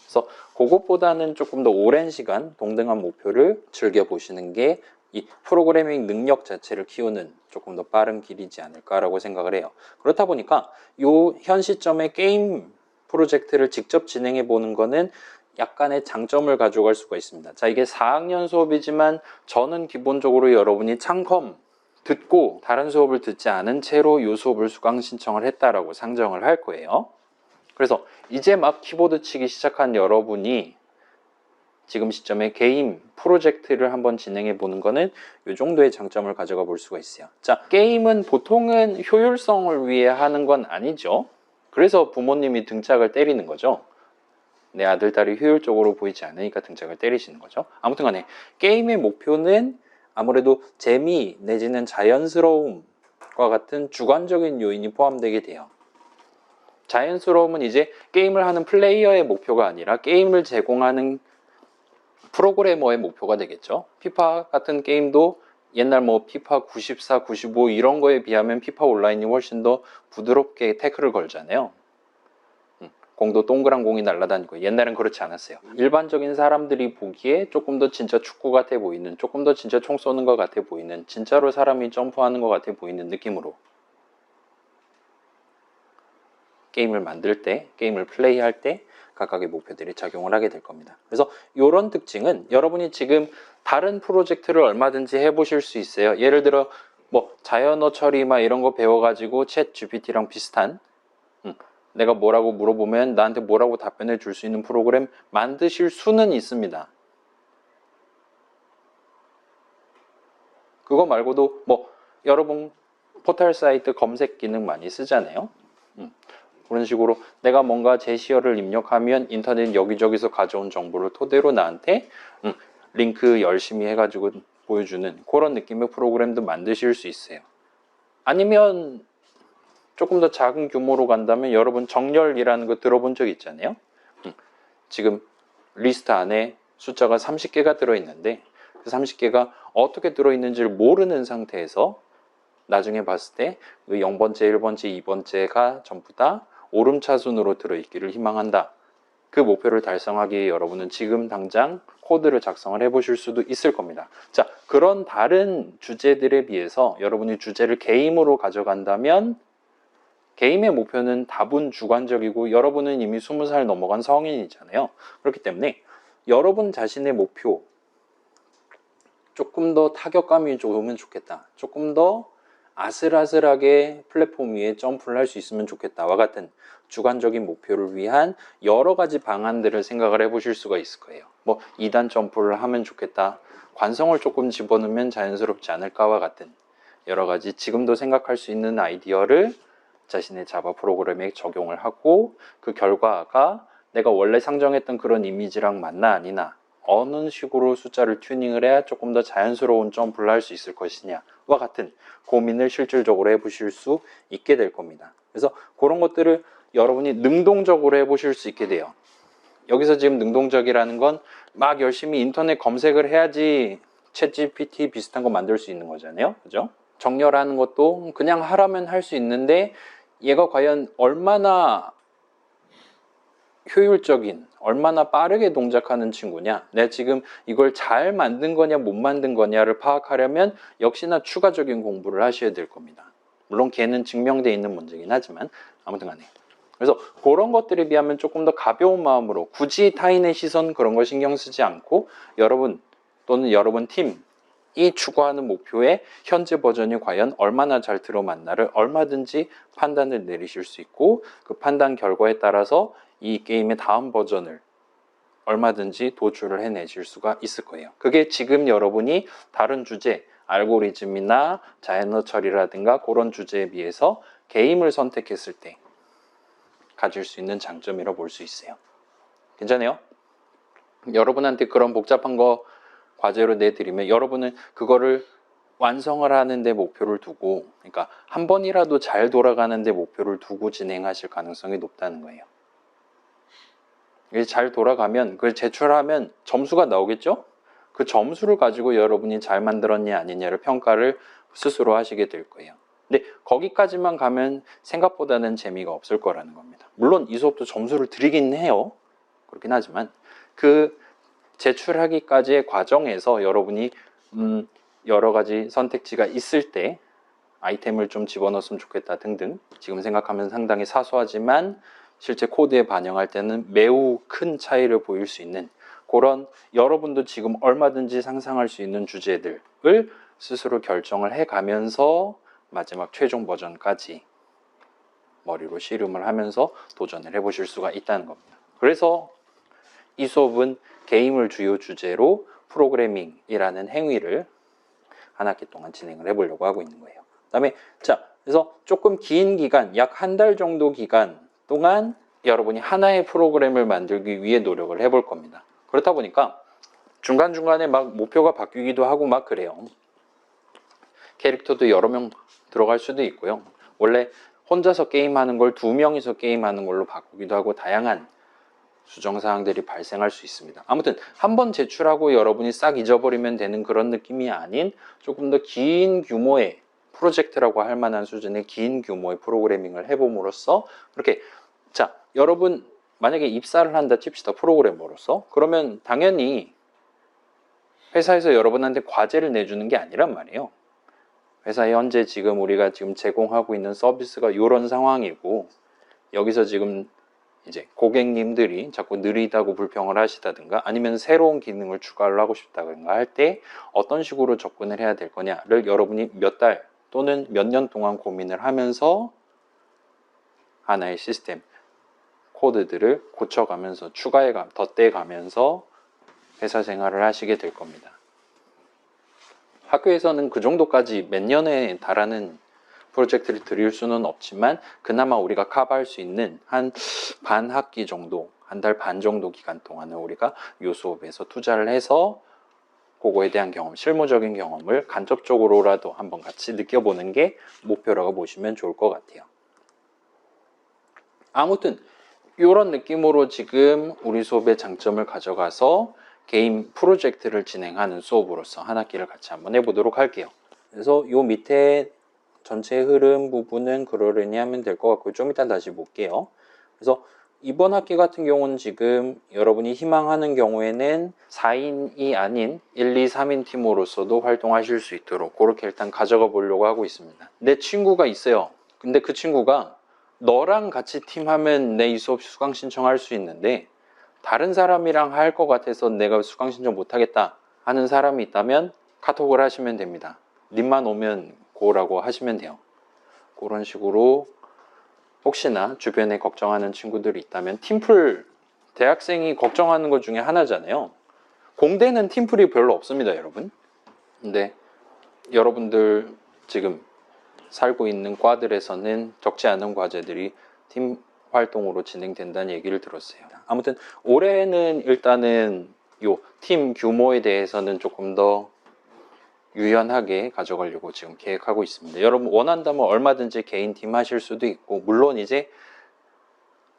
그래서 그것보다는 조금 더 오랜 시간 동등한 목표를 즐겨보시는 게 이 프로그래밍 능력 자체를 키우는 조금 더 빠른 길이지 않을까라고 생각을 해요. 그렇다 보니까 현 시점에 게임 프로젝트를 직접 진행해 보는 거는 약간의 장점을 가져갈 수가 있습니다. 자, 이게 4학년 수업이지만 저는 기본적으로 여러분이 창컴 듣고 다른 수업을 듣지 않은 채로 이 수업을 수강 신청을 했다라고 상정을 할 거예요. 그래서 이제 막 키보드 치기 시작한 여러분이 지금 시점에 게임 프로젝트를 한번 진행해 보는 거는 이 정도의 장점을 가져가 볼 수가 있어요. 자, 게임은 보통은 효율성을 위해 하는 건 아니죠. 그래서 부모님이 등짝을 때리는 거죠. 내 아들, 딸이 효율적으로 보이지 않으니까 등짝을 때리시는 거죠. 아무튼 간에 게임의 목표는 아무래도 재미 내지는 자연스러움과 같은 주관적인 요인이 포함되게 돼요. 자연스러움은 이제 게임을 하는 플레이어의 목표가 아니라 게임을 제공하는 프로그래머의 목표가 되겠죠. 피파 같은 게임도 옛날 피파 94, 95 이런 거에 비하면 피파 온라인이 훨씬 더 부드럽게 태클을 걸잖아요. 공도 동그란 공이 날아다니고 옛날엔 그렇지 않았어요. 일반적인 사람들이 보기에 조금 더 진짜 축구 같아 보이는, 조금 더 진짜 총 쏘는 것 같아 보이는, 진짜로 사람이 점프하는 것 같아 보이는 느낌으로 게임을 만들 때, 게임을 플레이할 때 각각의 목표들이 작용을 하게 될 겁니다. 그래서 이런 특징은 여러분이 지금 다른 프로젝트를 얼마든지 해보실 수 있어요. 예를 들어 자연어 처리 이런 거 배워가지고 챗 GPT랑 비슷한 내가 뭐라고 물어보면 나한테 뭐라고 답변해 줄 수 있는 프로그램 만드실 수는 있습니다. 그거 말고도 여러분 포털 사이트 검색 기능 많이 쓰잖아요. 그런 식으로 내가 뭔가 제시어를 입력하면 인터넷 여기저기서 가져온 정보를 토대로 나한테 링크 열심히 해가지고 보여주는 그런 느낌의 프로그램도 만드실 수 있어요. 아니면 조금 더 작은 규모로 간다면 여러분 정렬이라는 거 들어본 적 있잖아요. 지금 리스트 안에 숫자가 30개가 들어있는데 그 30개가 어떻게 들어있는지를 모르는 상태에서 나중에 봤을 때 그 0번째, 1번째, 2번째가 전부 다 오름차순으로 들어있기를 희망한다. 그 목표를 달성하기 위해 여러분은 지금 당장 코드를 작성을 해 보실 수도 있을 겁니다. 자, 그런 다른 주제들에 비해서 여러분이 주제를 게임으로 가져간다면 게임의 목표는 다분 주관적이고 여러분은 이미 20살 넘어간 성인이잖아요. 그렇기 때문에 여러분 자신의 목표, 조금 더 타격감이 좋으면 좋겠다. 조금 더 아슬아슬하게 플랫폼 위에 점프를 할 수 있으면 좋겠다와 같은 주관적인 목표를 위한 여러 가지 방안들을 생각을 해 보실 수가 있을 거예요. 뭐 2단 점프를 하면 좋겠다. 관성을 조금 집어넣으면 자연스럽지 않을까와 같은 여러 가지 지금도 생각할 수 있는 아이디어를 자신의 자바 프로그램에 적용을 하고 그 결과가 내가 원래 상정했던 그런 이미지랑 맞나 아니나 어느 식으로 숫자를 튜닝을 해야 조금 더 자연스러운 점프를 할 수 있을 것이냐와 같은 고민을 실질적으로 해보실 수 있게 될 겁니다. 그래서 그런 것들을 여러분이 능동적으로 해보실 수 있게 돼요. 여기서 지금 능동적이라는 건 막 열심히 인터넷 검색을 해야지 챗 GPT 비슷한 거 만들 수 있는 거잖아요. 그죠? 정렬하는 것도 그냥 하라면 할 수 있는데 얘가 과연 얼마나 효율적인, 얼마나 빠르게 동작하는 친구냐, 내가 지금 이걸 잘 만든 거냐 못 만든 거냐를 파악하려면 역시나 추가적인 공부를 하셔야 될 겁니다. 물론 걔는 증명되어 있는 문제긴 하지만 아무튼 간에 그래서 그런 것들에 비하면 조금 더 가벼운 마음으로 굳이 타인의 시선 그런 거 신경 쓰지 않고 여러분 또는 여러분 팀이 추구하는 목표의 현재 버전이 과연 얼마나 잘 들어맞나를 얼마든지 판단을 내리실 수 있고 그 판단 결과에 따라서 이 게임의 다음 버전을 얼마든지 도출을 해내실 수가 있을 거예요. 그게 지금 여러분이 다른 주제, 알고리즘이나 자연어 처리라든가 그런 주제에 비해서 게임을 선택했을 때 가질 수 있는 장점이라고 볼 수 있어요. 괜찮아요? 여러분한테 그런 복잡한 거 과제로 내드리면 여러분은 그거를 완성을 하는데 목표를 두고, 그러니까 한 번이라도 잘 돌아가는데 목표를 두고 진행하실 가능성이 높다는 거예요. 이게 잘 돌아가면 그걸 제출하면 점수가 나오겠죠? 그 점수를 가지고 여러분이 잘 만들었냐 아니냐를 평가를 스스로 하시게 될 거예요. 근데 거기까지만 가면 생각보다는 재미가 없을 거라는 겁니다. 물론 이 수업도 점수를 드리긴 해요. 그렇긴 하지만 그 제출하기까지의 과정에서 여러분이 여러 가지 선택지가 있을 때 아이템을 좀 집어넣었으면 좋겠다 등등 지금 생각하면 상당히 사소하지만 실제 코드에 반영할 때는 매우 큰 차이를 보일 수 있는 그런 여러분도 지금 얼마든지 상상할 수 있는 주제들을 스스로 결정을 해가면서 마지막 최종 버전까지 머리로 씨름을 하면서 도전을 해보실 수가 있다는 겁니다. 그래서 이 수업은 게임을 주요 주제로 프로그래밍이라는 행위를 한 학기 동안 진행을 해보려고 하고 있는 거예요. 그 다음에 자, 그래서 조금 긴 기간, 약 한 달 정도 기간 동안 여러분이 하나의 프로그램을 만들기 위해 노력을 해볼 겁니다. 그렇다 보니까 중간중간에 막 목표가 바뀌기도 하고 막 그래요. 캐릭터도 여러 명 들어갈 수도 있고요. 원래 혼자서 게임하는 걸 2명이서 게임하는 걸로 바꾸기도 하고 다양한 수정사항들이 발생할 수 있습니다. 아무튼 한번 제출하고 여러분이 싹 잊어버리면 되는 그런 느낌이 아닌 조금 더 긴 규모의 프로젝트라고 할 만한 수준의 긴 규모의 프로그래밍을 해봄으로써 그렇게 자 여러분 만약에 입사를 한다 칩시다 프로그래머로서 그러면 당연히 회사에서 여러분한테 과제를 내주는 게 아니란 말이에요. 회사에 현재 지금 우리가 지금 제공하고 있는 서비스가 이런 상황이고 여기서 지금 이제 고객님들이 자꾸 느리다고 불평을 하시다든가 아니면 새로운 기능을 추가를 하고 싶다든가 할 때 어떤 식으로 접근을 해야 될 거냐를 여러분이 몇 달 또는 몇 년 동안 고민을 하면서 하나의 시스템 코드들을 고쳐가면서 덧대가면서 회사 생활을 하시게 될 겁니다. 학교에서는 그 정도까지 몇 년에 달하는 프로젝트를 드릴 수는 없지만 그나마 우리가 커버할 수 있는 한 반 학기 정도, 한 달 반 정도 기간 동안은 우리가 이 수업에서 투자를 해서 그거에 대한 경험, 실무적인 경험을 간접적으로라도 한번 같이 느껴보는 게 목표라고 보시면 좋을 것 같아요. 아무튼 이런 느낌으로 지금 우리 수업의 장점을 가져가서 게임 프로젝트를 진행하는 수업으로서 한 학기를 같이 한번 해보도록 할게요. 그래서 요 밑에 전체 흐름 부분은 그러려니 하면 될 것 같고 좀 이따 다시 볼게요. 그래서 이번 학기 같은 경우는 지금 여러분이 희망하는 경우에는 4인이 아닌 1, 2, 3인 팀으로서도 활동하실 수 있도록 그렇게 일단 가져가 보려고 하고 있습니다. 내 친구가 있어요. 근데 그 친구가 너랑 같이 팀하면 내 이 수업 수강 신청할 수 있는데 다른 사람이랑 할 것 같아서 내가 수강 신청 못하겠다 하는 사람이 있다면 카톡을 하시면 됩니다. 님만 오면 고라고 하시면 돼요. 그런 식으로 혹시나 주변에 걱정하는 친구들이 있다면 팀플, 대학생이 걱정하는 것 중에 하나잖아요. 공대는 팀플이 별로 없습니다, 여러분. 근데 여러분들 지금 살고 있는 과들에서는 적지 않은 과제들이 팀 활동으로 진행된다는 얘기를 들었어요. 아무튼 올해는 일단은 요 팀 규모에 대해서는 조금 더 유연하게 가져가려고 지금 계획하고 있습니다. 여러분 원한다면 얼마든지 개인 팀 하실 수도 있고, 물론 이제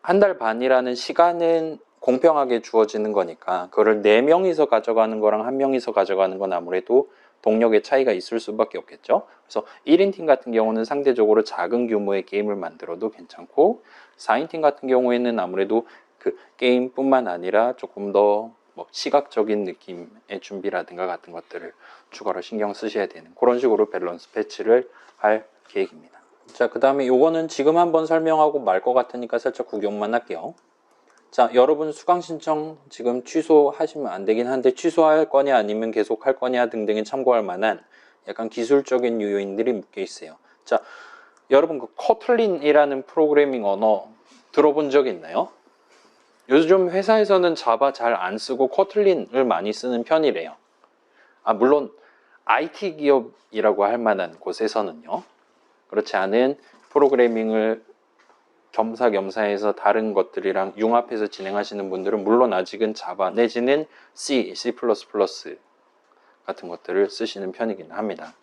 한 달 반이라는 시간은 공평하게 주어지는 거니까 그거를 4명이서 가져가는 거랑 1명이서 가져가는 건 아무래도 동력의 차이가 있을 수밖에 없겠죠. 그래서 1인 팀 같은 경우는 상대적으로 작은 규모의 게임을 만들어도 괜찮고, 4인 팀 같은 경우에는 아무래도 그 게임뿐만 아니라 조금 더 뭐 시각적인 느낌의 준비라든가 같은 것들을 추가로 신경 쓰셔야 되는 그런 식으로 밸런스 패치를 할 계획입니다. 자, 그 다음에 요거는 지금 한번 설명하고 말 것 같으니까 살짝 구경만 할게요. 자, 여러분 수강 신청 지금 취소하시면 안 되긴 한데 취소할 거냐 아니면 계속 할 거냐 등등에 참고할 만한 약간 기술적인 요인들이 묶여 있어요. 자, 여러분 그 코틀린이라는 프로그래밍 언어 들어본 적 있나요? 요즘 회사에서는 자바 잘 안 쓰고 코틀린을 많이 쓰는 편이래요. 물론 IT 기업이라고 할 만한 곳에서는요. 그렇지 않은 프로그래밍을 겸사겸사해서 다른 것들이랑 융합해서 진행하시는 분들은 물론 아직은 자바 내지는 C, C++ 같은 것들을 쓰시는 편이긴 합니다.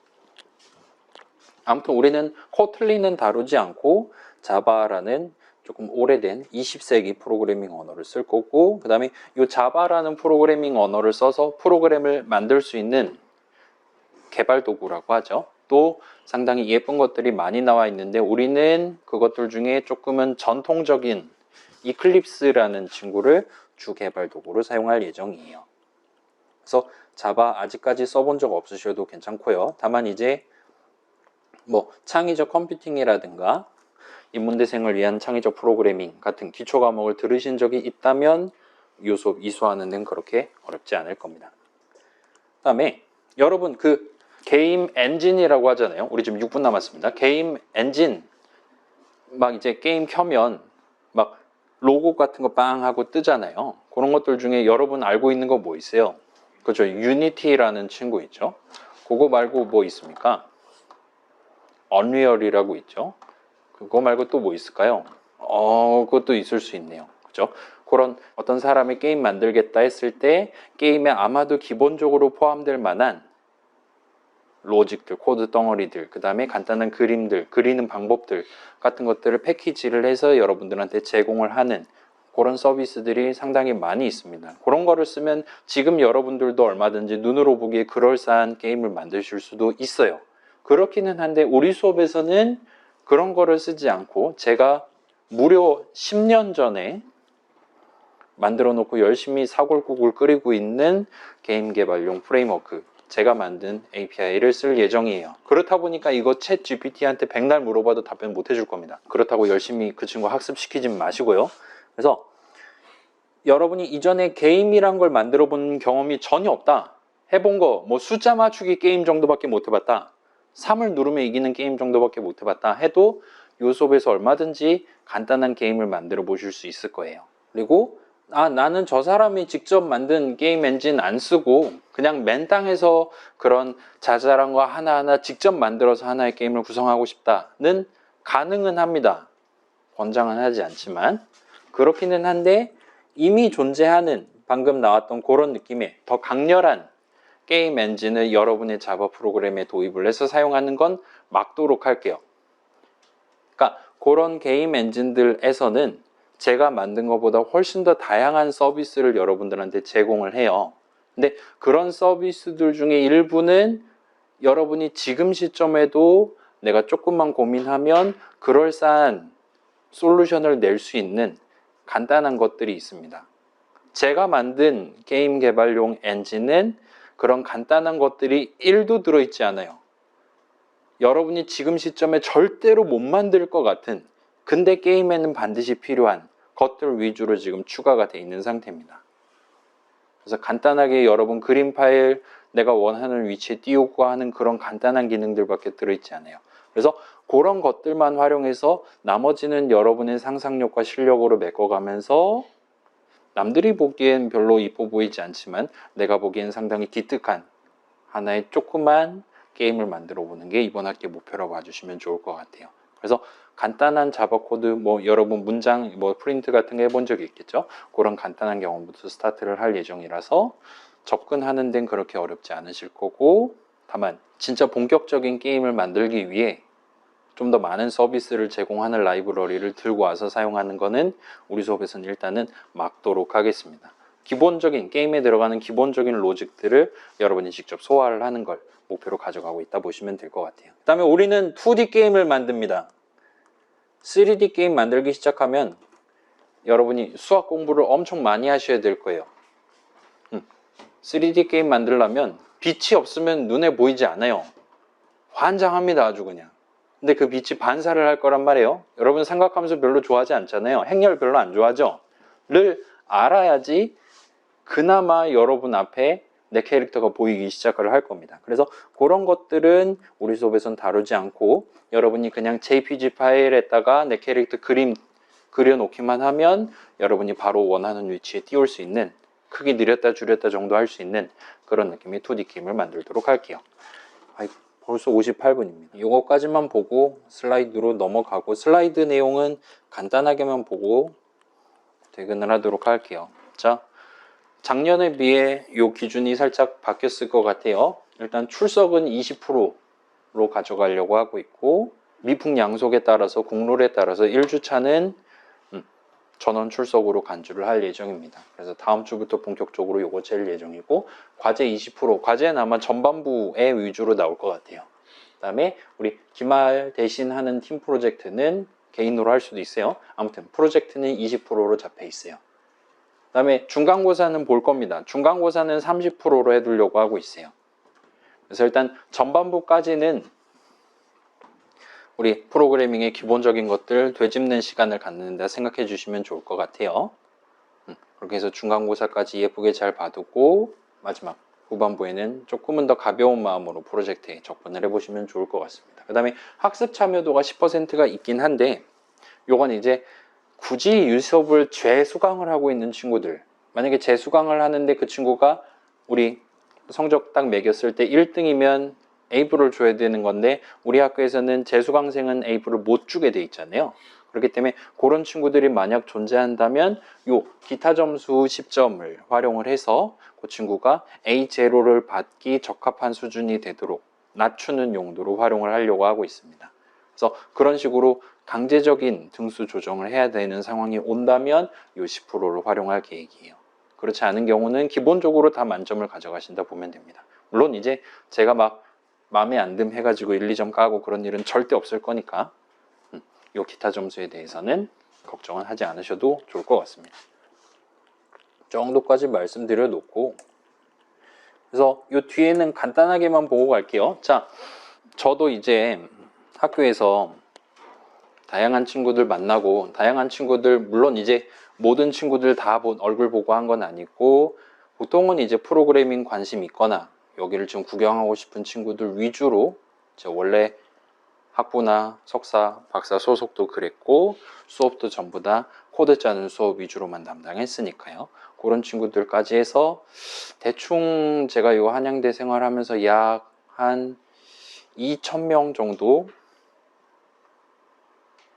아무튼 우리는 코틀린은 다루지 않고 자바라는 조금 오래된 20세기 프로그래밍 언어를 쓸 거고, 그 다음에 이 자바라는 프로그래밍 언어를 써서 프로그램을 만들 수 있는 개발 도구라고 하죠. 또 상당히 예쁜 것들이 많이 나와 있는데 우리는 그것들 중에 조금은 전통적인 이클립스라는 친구를 주 개발 도구로 사용할 예정이에요. 그래서 자바 아직까지 써본 적 없으셔도 괜찮고요. 다만 이제 뭐 창의적 컴퓨팅이라든가 인문대생을 위한 창의적 프로그래밍 같은 기초 과목을 들으신 적이 있다면 이 수업 이수하는 데는 그렇게 어렵지 않을 겁니다. 그 다음에 여러분 그 게임 엔진이라고 하잖아요. 우리 지금 6분 남았습니다. 게임 엔진 막 이제 게임 켜면 막 로고 같은 거 빵 하고 뜨잖아요. 그런 것들 중에 여러분 알고 있는 거 뭐 있어요? 그죠? 유니티라는 친구 있죠. 그거 말고 뭐 있습니까? 언리얼이라고 있죠. 그거 말고 또 뭐 있을까요? 그것도 있을 수 있네요. 그죠? 그런 어떤 사람이 게임 만들겠다 했을 때 게임에 아마도 기본적으로 포함될 만한 로직들, 코드 덩어리들, 그 다음에 간단한 그림들, 그리는 방법들 같은 것들을 패키지를 해서 여러분들한테 제공을 하는 그런 서비스들이 상당히 많이 있습니다. 그런 거를 쓰면 지금 여러분들도 얼마든지 눈으로 보기에 그럴싸한 게임을 만드실 수도 있어요. 그렇기는 한데 우리 수업에서는 그런 거를 쓰지 않고 제가 무려 10년 전에 만들어 놓고 열심히 사골국을 끓이고 있는 게임 개발용 프레임워크, 제가 만든 API를 쓸 예정이에요. 그렇다 보니까 이거 챗 GPT한테 백날 물어봐도 답변 못 해줄 겁니다. 그렇다고 열심히 그 친구 학습시키지 마시고요. 그래서 여러분이 이전에 게임이란 걸 만들어 본 경험이 전혀 없다, 해본 거 뭐 숫자 맞추기 게임 정도밖에 못 해봤다, 3을 누르면 이기는 게임 정도밖에 못 해봤다 해도 이 수업에서 얼마든지 간단한 게임을 만들어 보실 수 있을 거예요. 그리고 나는 저 사람이 직접 만든 게임 엔진 안 쓰고 그냥 맨땅에서 그런 자잘한 거 하나하나 직접 만들어서 하나의 게임을 구성하고 싶다는 가능은 합니다. 권장은 하지 않지만 그렇기는 한데 이미 존재하는 방금 나왔던 그런 느낌의 더 강렬한 게임 엔진을 여러분의 자바 프로그램에 도입을 해서 사용하는 건 막도록 할게요. 그러니까 그런 게임 엔진들에서는 제가 만든 것보다 훨씬 더 다양한 서비스를 여러분들한테 제공을 해요. 근데 그런 서비스들 중에 일부는 여러분이 지금 시점에도 내가 조금만 고민하면 그럴싸한 솔루션을 낼 수 있는 간단한 것들이 있습니다. 제가 만든 게임 개발용 엔진은 그런 간단한 것들이 1도 들어있지 않아요. 여러분이 지금 시점에 절대로 못 만들 것 같은, 근데 게임에는 반드시 필요한 것들 위주로 지금 추가가 되어 있는 상태입니다. 그래서 간단하게 여러분 그림 파일 내가 원하는 위치에 띄우고 하는 그런 간단한 기능들밖에 들어있지 않아요. 그래서 그런 것들만 활용해서 나머지는 여러분의 상상력과 실력으로 메꿔가면서 남들이 보기엔 별로 이뻐 보이지 않지만 내가 보기엔 상당히 기특한 하나의 조그만 게임을 만들어 보는 게 이번 학기 목표라고 봐주시면 좋을 것 같아요. 그래서 간단한 자바 코드, 뭐 여러분 문장, 뭐 프린트 같은 거 해본 적이 있겠죠? 그런 간단한 경험부터 스타트를 할 예정이라서 접근하는 데는 그렇게 어렵지 않으실 거고, 다만 진짜 본격적인 게임을 만들기 위해 좀 더 많은 서비스를 제공하는 라이브러리를 들고 와서 사용하는 거는 우리 수업에서는 일단은 막도록 하겠습니다. 기본적인 게임에 들어가는 기본적인 로직들을 여러분이 직접 소화를 하는 걸 목표로 가져가고 있다 보시면 될 것 같아요. 그 다음에 우리는 2D 게임을 만듭니다. 3D 게임 만들기 시작하면 여러분이 수학 공부를 엄청 많이 하셔야 될 거예요. 3D 게임 만들려면 빛이 없으면 눈에 보이지 않아요. 환장합니다, 아주 그냥. 근데 그 빛이 반사를 할 거란 말이에요. 여러분 삼각함수 별로 좋아하지 않잖아요. 행렬 별로 안 좋아하죠. 를 알아야지 그나마 여러분 앞에 내 캐릭터가 보이기 시작을 할 겁니다. 그래서 그런 것들은 우리 수업에선 다루지 않고 여러분이 그냥 JPG 파일에다가 내 캐릭터 그림 그려놓기만 하면 여러분이 바로 원하는 위치에 띄울 수 있는, 크기 늘렸다 줄였다 정도 할 수 있는 그런 느낌의 2D 게임을 만들도록 할게요. 벌써 58분입니다. 이거까지만 보고 슬라이드로 넘어가고, 슬라이드 내용은 간단하게만 보고 퇴근을 하도록 할게요. 자, 작년에 비해 이 기준이 살짝 바뀌었을 것 같아요. 일단 출석은 20%로 가져가려고 하고 있고, 미풍양속에 따라서 국룰에 따라서 1주차는 전원 출석으로 간주를 할 예정입니다. 그래서 다음 주부터 본격적으로 요거 잴 예정이고, 과제 20%, 과제는 아마 전반부에 위주로 나올 것 같아요. 그 다음에 우리 기말 대신 하는 팀 프로젝트는 개인으로 할 수도 있어요. 아무튼 프로젝트는 20%로 잡혀 있어요. 그 다음에 중간고사는 볼 겁니다. 중간고사는 30%로 해두려고 하고 있어요. 그래서 일단 전반부까지는 우리 프로그래밍의 기본적인 것들 되짚는 시간을 갖는다 생각해 주시면 좋을 것 같아요. 그렇게 해서 중간고사까지 예쁘게 잘 봐두고 마지막 후반부에는 조금은 더 가벼운 마음으로 프로젝트에 접근을 해보시면 좋을 것 같습니다. 그 다음에 학습 참여도가 10%가 있긴 한데, 요건 이제 굳이 이 수업을 재수강을 하고 있는 친구들, 만약에 재수강을 하는데 그 친구가 우리 성적 딱 매겼을 때 1등이면 A부를 줘야 되는 건데, 우리 학교에서는 재수강생은 A부를 못 주게 돼 있잖아요. 그렇기 때문에 그런 친구들이 만약 존재한다면 요 기타 점수 10점을 활용을 해서 그 친구가 A0를 받기 적합한 수준이 되도록 낮추는 용도로 활용을 하려고 하고 있습니다. 그래서 그런 식으로 강제적인 등수 조정을 해야 되는 상황이 온다면 요 10%를 활용할 계획이에요. 그렇지 않은 경우는 기본적으로 다 만점을 가져가신다 보면 됩니다. 물론 이제 제가 막 마음에 안 듦 해가지고 1, 2점 까고 그런 일은 절대 없을 거니까 요 기타 점수에 대해서는 걱정은 하지 않으셔도 좋을 것 같습니다. 정도까지 말씀드려 놓고, 그래서 요 뒤에는 간단하게만 보고 갈게요. 자, 저도 이제 학교에서 다양한 친구들 만나고, 다양한 친구들, 물론 이제 모든 친구들 다 얼굴 보고 한 건 아니고, 보통은 이제 프로그래밍 관심 있거나 여기를 좀 구경하고 싶은 친구들 위주로, 제가 원래 학부나 석사, 박사 소속도 그랬고 수업도 전부 다 코드 짜는 수업 위주로만 담당했으니까요. 그런 친구들까지 해서 대충 제가 이 한양대 생활하면서 약 한 2,000명 정도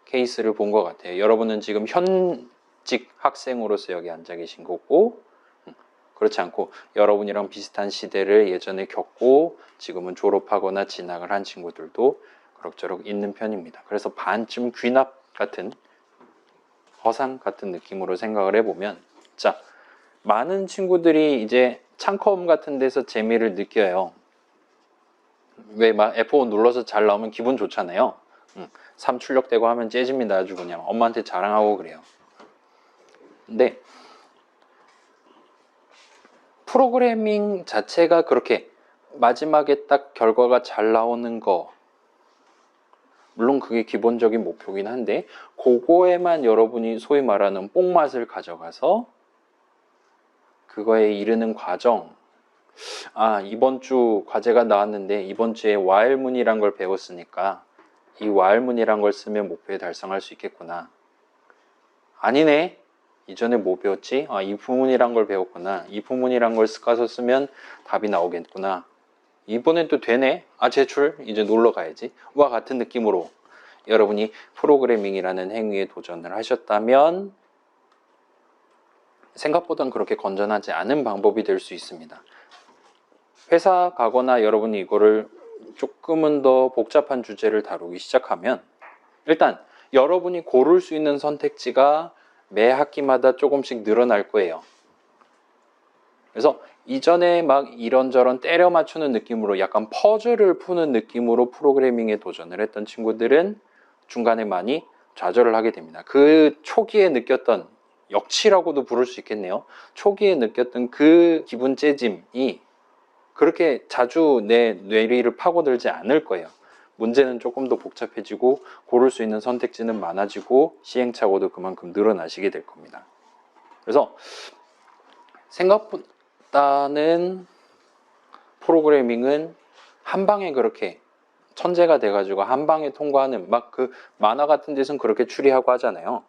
케이스를 본 것 같아요. 여러분은 지금 현직 학생으로서 여기 앉아 계신 거고, 그렇지 않고 여러분이랑 비슷한 시대를 예전에 겪고 지금은 졸업하거나 진학을 한 친구들도 그럭저럭 있는 편입니다. 그래서 반쯤 귀납 같은 허상 같은 느낌으로 생각을 해보면, 자, 많은 친구들이 이제 창컴 같은 데서 재미를 느껴요. 왜 막 F5 눌러서 잘 나오면 기분 좋잖아요. 3 출력되고 하면 째집니다. 아주 그냥 엄마한테 자랑하고 그래요. 근데 프로그래밍 자체가 그렇게 마지막에 딱 결과가 잘 나오는 거, 물론 그게 기본적인 목표긴 한데 그거에만 여러분이 소위 말하는 뽕맛을 가져가서 그거에 이르는 과정, 아, 이번 주 과제가 나왔는데 이번 주에 while문이란 걸 배웠으니까 이 while문이란 걸 쓰면 목표에 달성할 수 있겠구나. 아니네, 이전에 뭐 배웠지? 아, if문이란 걸 배웠구나. if문이란 걸 가서 쓰면 답이 나오겠구나. 이번엔 또 되네. 아, 제출, 이제 놀러 가야지. 와 같은 느낌으로 여러분이 프로그래밍이라는 행위에 도전을 하셨다면 생각보단 그렇게 건전하지 않은 방법이 될 수 있습니다. 회사 가거나 여러분이 이거를 조금은 더 복잡한 주제를 다루기 시작하면 일단 여러분이 고를 수 있는 선택지가 매 학기마다 조금씩 늘어날 거예요. 그래서 이전에 막 이런저런 때려 맞추는 느낌으로 약간 퍼즐을 푸는 느낌으로 프로그래밍에 도전을 했던 친구들은 중간에 많이 좌절을 하게 됩니다. 그 초기에 느꼈던, 역치라고도 부를 수 있겠네요. 초기에 느꼈던 그 기분 째짐이 그렇게 자주 내 뇌리를 파고들지 않을 거예요. 문제는 조금 더 복잡해지고 고를 수 있는 선택지는 많아지고 시행착오도 그만큼 늘어나시게 될 겁니다. 그래서 생각보다는 프로그래밍은 한 방에 그렇게 천재가 돼가지고 한 방에 통과하는, 막 그 만화 같은 데서는 그렇게 추리하고 하잖아요.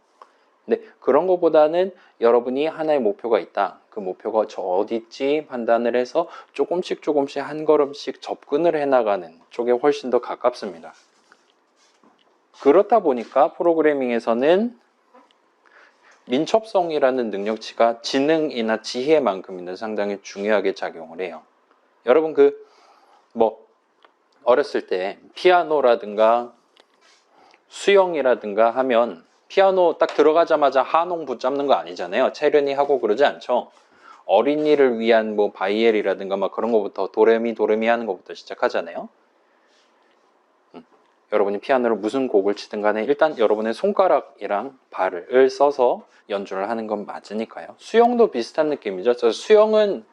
근데 그런 것보다는 여러분이 하나의 목표가 있다. 그 목표가 저 어디 있지 판단을 해서 조금씩 한 걸음씩 접근을 해나가는 쪽에 훨씬 더 가깝습니다. 그렇다 보니까 프로그래밍에서는 민첩성이라는 능력치가 지능이나 지혜만큼이나 상당히 중요하게 작용을 해요. 여러분 뭐 어렸을 때 피아노라든가 수영이라든가 하면 피아노 딱 들어가자마자 하농 붙잡는 거 아니잖아요. 체르니 하고 그러지 않죠. 어린이를 위한 뭐 바이엘이라든가 막 그런 거부터 도레미 하는 거부터 시작하잖아요. 여러분이 피아노를 무슨 곡을 치든 간에 일단 여러분의 손가락이랑 발을 써서 연주를 하는 건 맞으니까요. 수영도 비슷한 느낌이죠. 수영은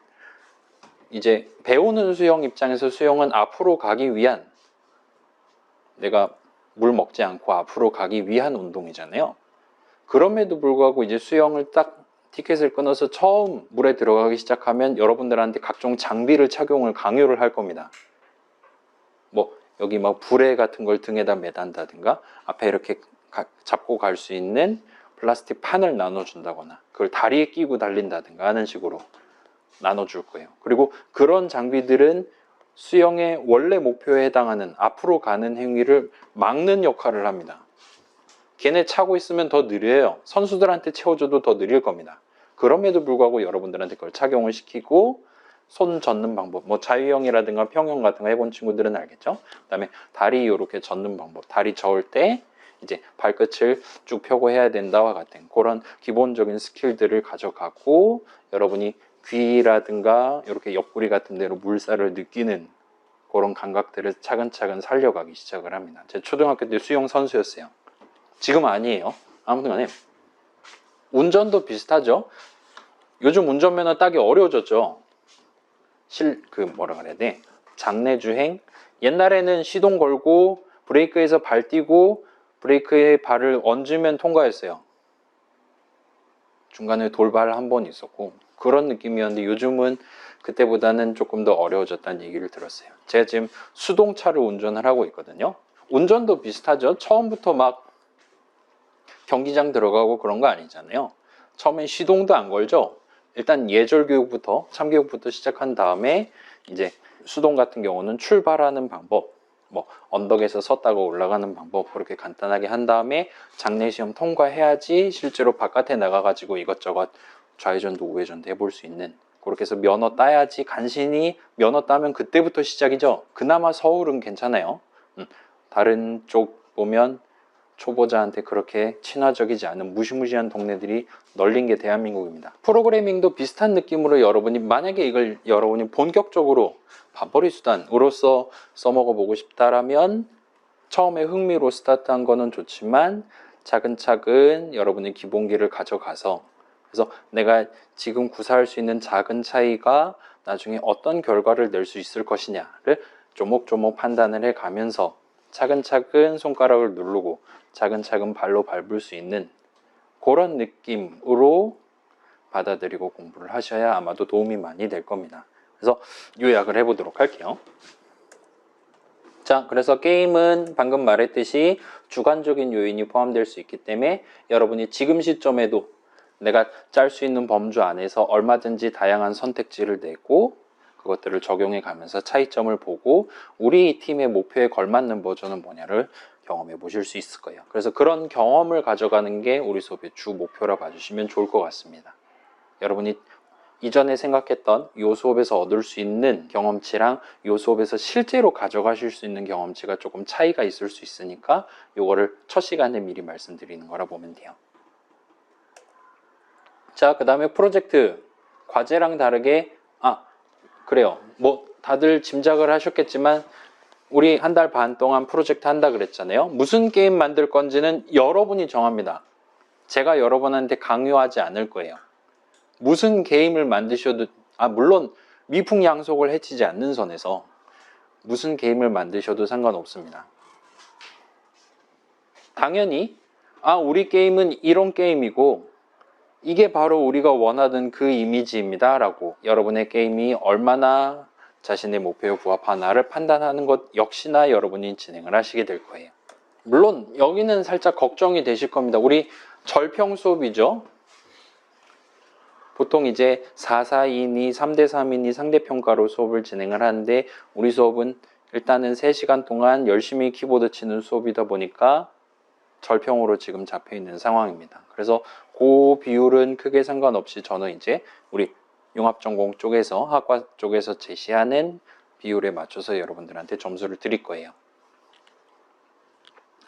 이제 배우는 수영 입장에서 수영은 앞으로 가기 위한, 내가 물 먹지 않고 앞으로 가기 위한 운동이잖아요. 그럼에도 불구하고 이제 수영을 딱 티켓을 끊어서 처음 물에 들어가기 시작하면 여러분들한테 각종 장비를 착용을 강요를 할 겁니다. 뭐 여기 막 불에 같은 걸 등에다 매단다든가 앞에 이렇게 잡고 갈 수 있는 플라스틱 판을 나눠준다거나 그걸 다리에 끼고 달린다든가 하는 식으로 나눠줄 거예요. 그리고 그런 장비들은 수영의 원래 목표에 해당하는 앞으로 가는 행위를 막는 역할을 합니다. 걔네 차고 있으면 더 느려요. 선수들한테 채워줘도 더 느릴 겁니다. 그럼에도 불구하고 여러분들한테 그걸 착용을 시키고 손 젓는 방법, 뭐 자유형이라든가 평형 같은 거 해본 친구들은 알겠죠? 그 다음에 다리 이렇게 젓는 방법, 다리 저을 때 이제 발끝을 쭉 펴고 해야 된다와 같은 그런 기본적인 스킬들을 가져가고 여러분이 귀라든가 이렇게 옆구리 같은 데로 물살을 느끼는 그런 감각들을 차근차근 살려가기 시작을 합니다. 제 초등학교 때 수영 선수였어요. 지금 아니에요. 아무튼 간에 운전도 비슷하죠. 요즘 운전면허 따기 어려워졌죠. 뭐라 그래야 돼? 장내주행. 옛날에는 시동 걸고 브레이크에서 발 띄고 브레이크에 발을 얹으면 통과했어요. 중간에 돌발 한 번 있었고 그런 느낌이었는데 요즘은 그때보다는 조금 더 어려워졌다는 얘기를 들었어요. 제가 지금 수동차를 운전을 하고 있거든요. 운전도 비슷하죠. 처음부터 막 경기장 들어가고 그런 거 아니잖아요. 처음엔 시동도 안 걸죠. 일단 예절 교육부터 참교육부터 시작한 다음에 이제 수동 같은 경우는 출발하는 방법, 뭐 언덕에서 섰다가 올라가는 방법 그렇게 간단하게 한 다음에 장내시험 통과해야지 실제로 바깥에 나가가지고 이것저것 좌회전도 우회전도 해볼 수 있는, 그렇게 해서 면허 따야지 간신히 면허 따면 그때부터 시작이죠. 그나마 서울은 괜찮아요. 다른 쪽 보면 초보자한테 그렇게 친화적이지 않은 무시무시한 동네들이 널린 게 대한민국입니다. 프로그래밍도 비슷한 느낌으로 여러분이 만약에 이걸 여러분이 본격적으로 밥벌이 수단으로서 써먹어 보고 싶다라면 처음에 흥미로 스타트한 거는 좋지만 차근차근 여러분이 기본기를 가져가서 그래서 내가 지금 구사할 수 있는 작은 차이가 나중에 어떤 결과를 낼 수 있을 것이냐를 조목조목 판단을 해 가면서 차근차근 손가락을 누르고 차근차근 발로 밟을 수 있는 그런 느낌으로 받아들이고 공부를 하셔야 아마도 도움이 많이 될 겁니다. 그래서 요약을 해보도록 할게요. 자, 그래서 게임은 방금 말했듯이 주관적인 요인이 포함될 수 있기 때문에 여러분이 지금 시점에도 내가 짤 수 있는 범주 안에서 얼마든지 다양한 선택지를 내고 그것들을 적용해 가면서 차이점을 보고 우리 팀의 목표에 걸맞는 버전은 뭐냐를 경험해 보실 수 있을 거예요. 그래서 그런 경험을 가져가는 게 우리 수업의 주 목표라 봐주시면 좋을 것 같습니다. 여러분이 이전에 생각했던 이 수업에서 얻을 수 있는 경험치랑 이 수업에서 실제로 가져가실 수 있는 경험치가 조금 차이가 있을 수 있으니까 이거를 첫 시간에 미리 말씀드리는 거라 보면 돼요. 자, 그 다음에 프로젝트 과제랑 다르게 그래요. 뭐 다들 짐작을 하셨겠지만 우리 한 달 반 동안 프로젝트 한다 그랬잖아요. 무슨 게임 만들 건지는 여러분이 정합니다. 제가 여러분한테 강요하지 않을 거예요. 무슨 게임을 만드셔도 물론 미풍양속을 해치지 않는 선에서 무슨 게임을 만드셔도 상관없습니다. 당연히 우리 게임은 이런 게임이고 이게 바로 우리가 원하던 그 이미지입니다 라고 여러분의 게임이 얼마나 자신의 목표에 부합하나를 판단하는 것 역시나 여러분이 진행을 하시게 될 거예요. 물론 여기는 살짝 걱정이 되실 겁니다. 우리 절평 수업이죠. 보통 이제 4-4-2니 3대3이니 상대평가로 수업을 진행을 하는데 우리 수업은 일단은 3시간 동안 열심히 키보드 치는 수업이다 보니까 절평으로 지금 잡혀 있는 상황입니다. 그래서 그 비율은 크게 상관없이 저는 이제 우리 융합전공 쪽에서 학과 쪽에서 제시하는 비율에 맞춰서 여러분들한테 점수를 드릴 거예요.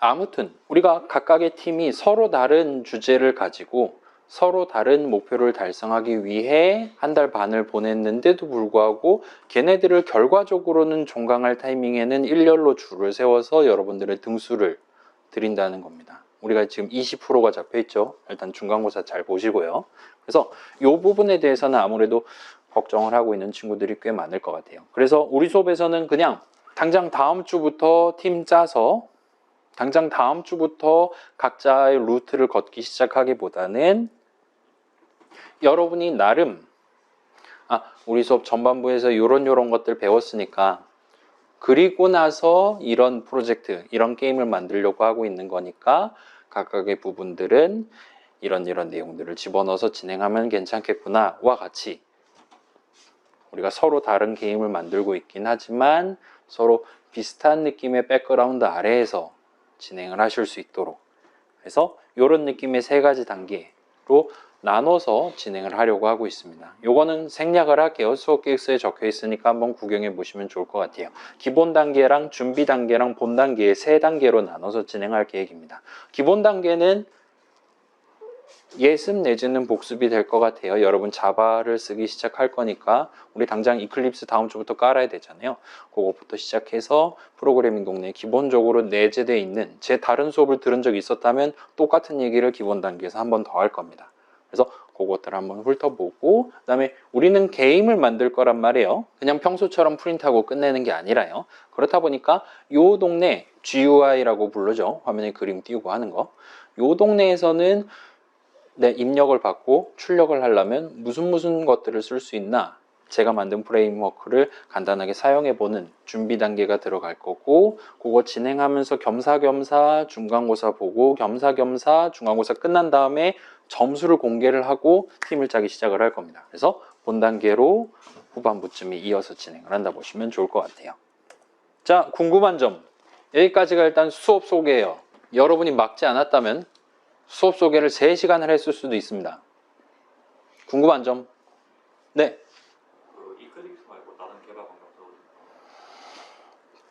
아무튼 우리가 각각의 팀이 서로 다른 주제를 가지고 서로 다른 목표를 달성하기 위해 한 달 반을 보냈는데도 불구하고 걔네들을 결과적으로는 종강할 타이밍에는 일렬로 줄을 세워서 여러분들의 등수를 드린다는 겁니다. 우리가 지금 20%가 잡혀 있죠. 일단 중간고사 잘 보시고요. 그래서 이 부분에 대해서는 아무래도 걱정을 하고 있는 친구들이 꽤 많을 것 같아요. 그래서 우리 수업에서는 그냥 당장 다음 주부터 팀 짜서 당장 다음 주부터 각자의 루트를 걷기 시작하기보다는 여러분이 나름 우리 수업 전반부에서 요런 것들 배웠으니까 그리고 나서 이런 프로젝트, 이런 게임을 만들려고 하고 있는 거니까 각각의 부분들은 이런 내용들을 집어넣어서 진행하면 괜찮겠구나와 같이 우리가 서로 다른 게임을 만들고 있긴 하지만 서로 비슷한 느낌의 백그라운드 아래에서 진행을 하실 수 있도록 그래서 이런 느낌의 3가지 단계로 나눠서 진행을 하려고 하고 있습니다. 요거는 생략을 할게요. 수업 계획서에 적혀 있으니까 한번 구경해 보시면 좋을 것 같아요. 기본 단계랑 준비 단계랑 본 단계의 3단계로 나눠서 진행할 계획입니다. 기본 단계는 예습 내지는 복습이 될 것 같아요. 여러분 자바를 쓰기 시작할 거니까 우리 당장 이클립스 다음 주부터 깔아야 되잖아요. 그거부터 시작해서 프로그래밍 동네에 기본적으로 내재되어 있는 제 다른 수업을 들은 적이 있었다면 똑같은 얘기를 기본 단계에서 한 번 더 할 겁니다. 그래서 그것들을 한번 훑어보고 그 다음에 우리는 게임을 만들 거란 말이에요. 그냥 평소처럼 프린트하고 끝내는 게 아니라요. 그렇다 보니까 요 동네 GUI라고 부르죠. 화면에 그림 띄우고 하는 거. 요 동네에서는 입력을 받고 출력을 하려면 무슨 것들을 쓸 수 있나 제가 만든 프레임워크를 간단하게 사용해보는 준비 단계가 들어갈 거고 그거 진행하면서 겸사겸사 중간고사 보고 겸사겸사 중간고사 끝난 다음에 점수를 공개를 하고 팀을 짜기 시작을 할 겁니다. 그래서 본 단계로 후반부쯤에 이어서 진행을 한다 보시면 좋을 것 같아요. 자, 궁금한 점 여기까지가 일단 수업 소개예요. 여러분이 막지 않았다면 수업 소개를 3시간을 했을 수도 있습니다. 궁금한 점? 네. 이클립스 말고 다른 개발 방법 써보세요.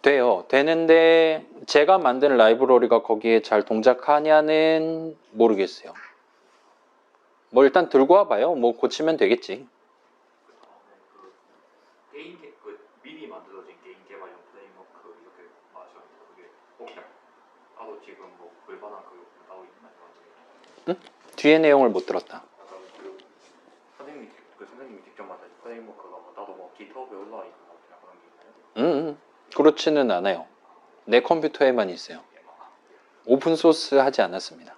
돼요. 되는데 제가 만든 라이브러리가 거기에 잘 동작하냐는 모르겠어요. 뭐 일단 들고 와봐요. 뭐 고치면 되겠지. 미리 만들어진 게임 개발용 프레임워크 이렇게 말하셨는데 그게 혹시 나도 지금 뭐 글반한 그 나오고 있나요? 뒤에 내용을 못 들었다. 약간 선생님이 직접 만든 프레임워크가 뭐 나도 뭐 깃허브에 올라와 있고 그런 게 있나요? 그렇지는 않아요. 내 컴퓨터에만 있어요. 오픈 소스 하지 않았습니다.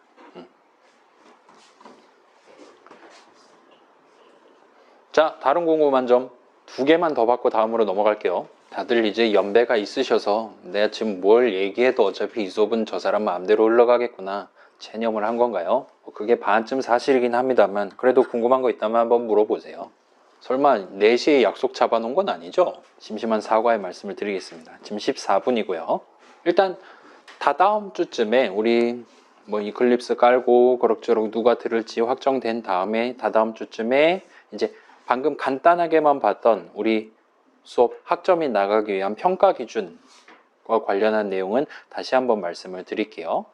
자, 다른 궁금한 점 2개만 더 받고 다음으로 넘어갈게요. 다들 이제 연배가 있으셔서 내가 지금 뭘 얘기해도 어차피 이 수업은 저 사람 마음대로 흘러가겠구나 체념을 한 건가요? 그게 반쯤 사실이긴 합니다만 그래도 궁금한 거 있다면 한번 물어보세요. 설마 4시에 약속 잡아놓은 건 아니죠? 심심한 사과의 말씀을 드리겠습니다. 지금 14분이고요. 일단 다 다음 주쯤에 우리 뭐 이클립스 깔고 그럭저럭 누가 들을지 확정된 다음에 다 다음 주쯤에 이제 방금 간단하게만 봤던 우리 수업 학점이 나가기 위한 평가 기준과 관련한 내용은 다시 한번 말씀을 드릴게요.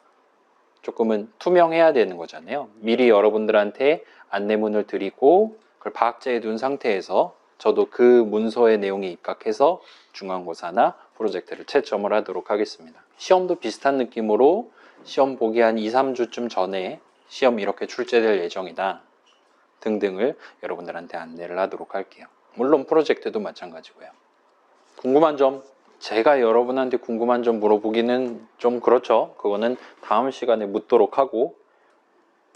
조금은 투명해야 되는 거잖아요. 미리 여러분들한테 안내문을 드리고 그걸 파악제해 둔 상태에서 저도 그 문서의 내용에 입각해서 중간고사나 프로젝트를 채점을 하도록 하겠습니다. 시험도 비슷한 느낌으로 시험 보기 한 2, 3주쯤 전에 시험 이렇게 출제될 예정이다 등등을 여러분들한테 안내를 하도록 할게요. 물론 프로젝트도 마찬가지고요. 궁금한 점, 제가 여러분한테 궁금한 점 물어보기는 좀 그렇죠. 그거는 다음 시간에 묻도록 하고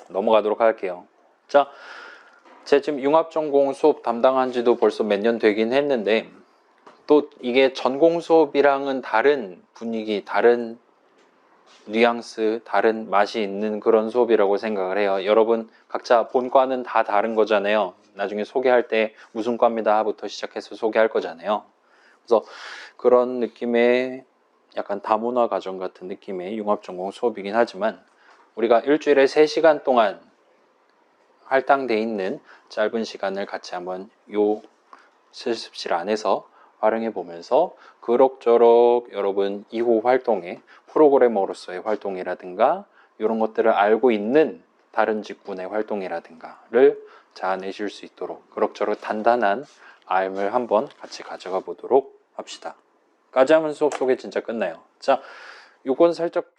넘어가도록 할게요. 자, 제가 지금 융합전공 수업 담당한 지도 벌써 몇 년 되긴 했는데 또 이게 전공 수업이랑은 다른 분위기, 다른 뉘앙스, 다른 맛이 있는 그런 수업이라고 생각을 해요. 여러분 각자 본과는 다 다른 거잖아요. 나중에 소개할 때 무슨 과입니다부터 시작해서 소개할 거잖아요. 그래서 그런 느낌의 약간 다문화 과정 같은 느낌의 융합전공 수업이긴 하지만 우리가 일주일에 3시간 동안 할당돼 있는 짧은 시간을 같이 한번 요 실습실 안에서 활용해 보면서 그럭저럭 여러분 이후 활동에 프로그래머로서의 활동이라든가 이런 것들을 알고 있는 다른 직군의 활동이라든가를 자아내실 수 있도록 그럭저럭 단단한 알을 한번 같이 가져가 보도록 합시다. 까지 하면 수업 소개 진짜 끝나요. 자, 요건 살짝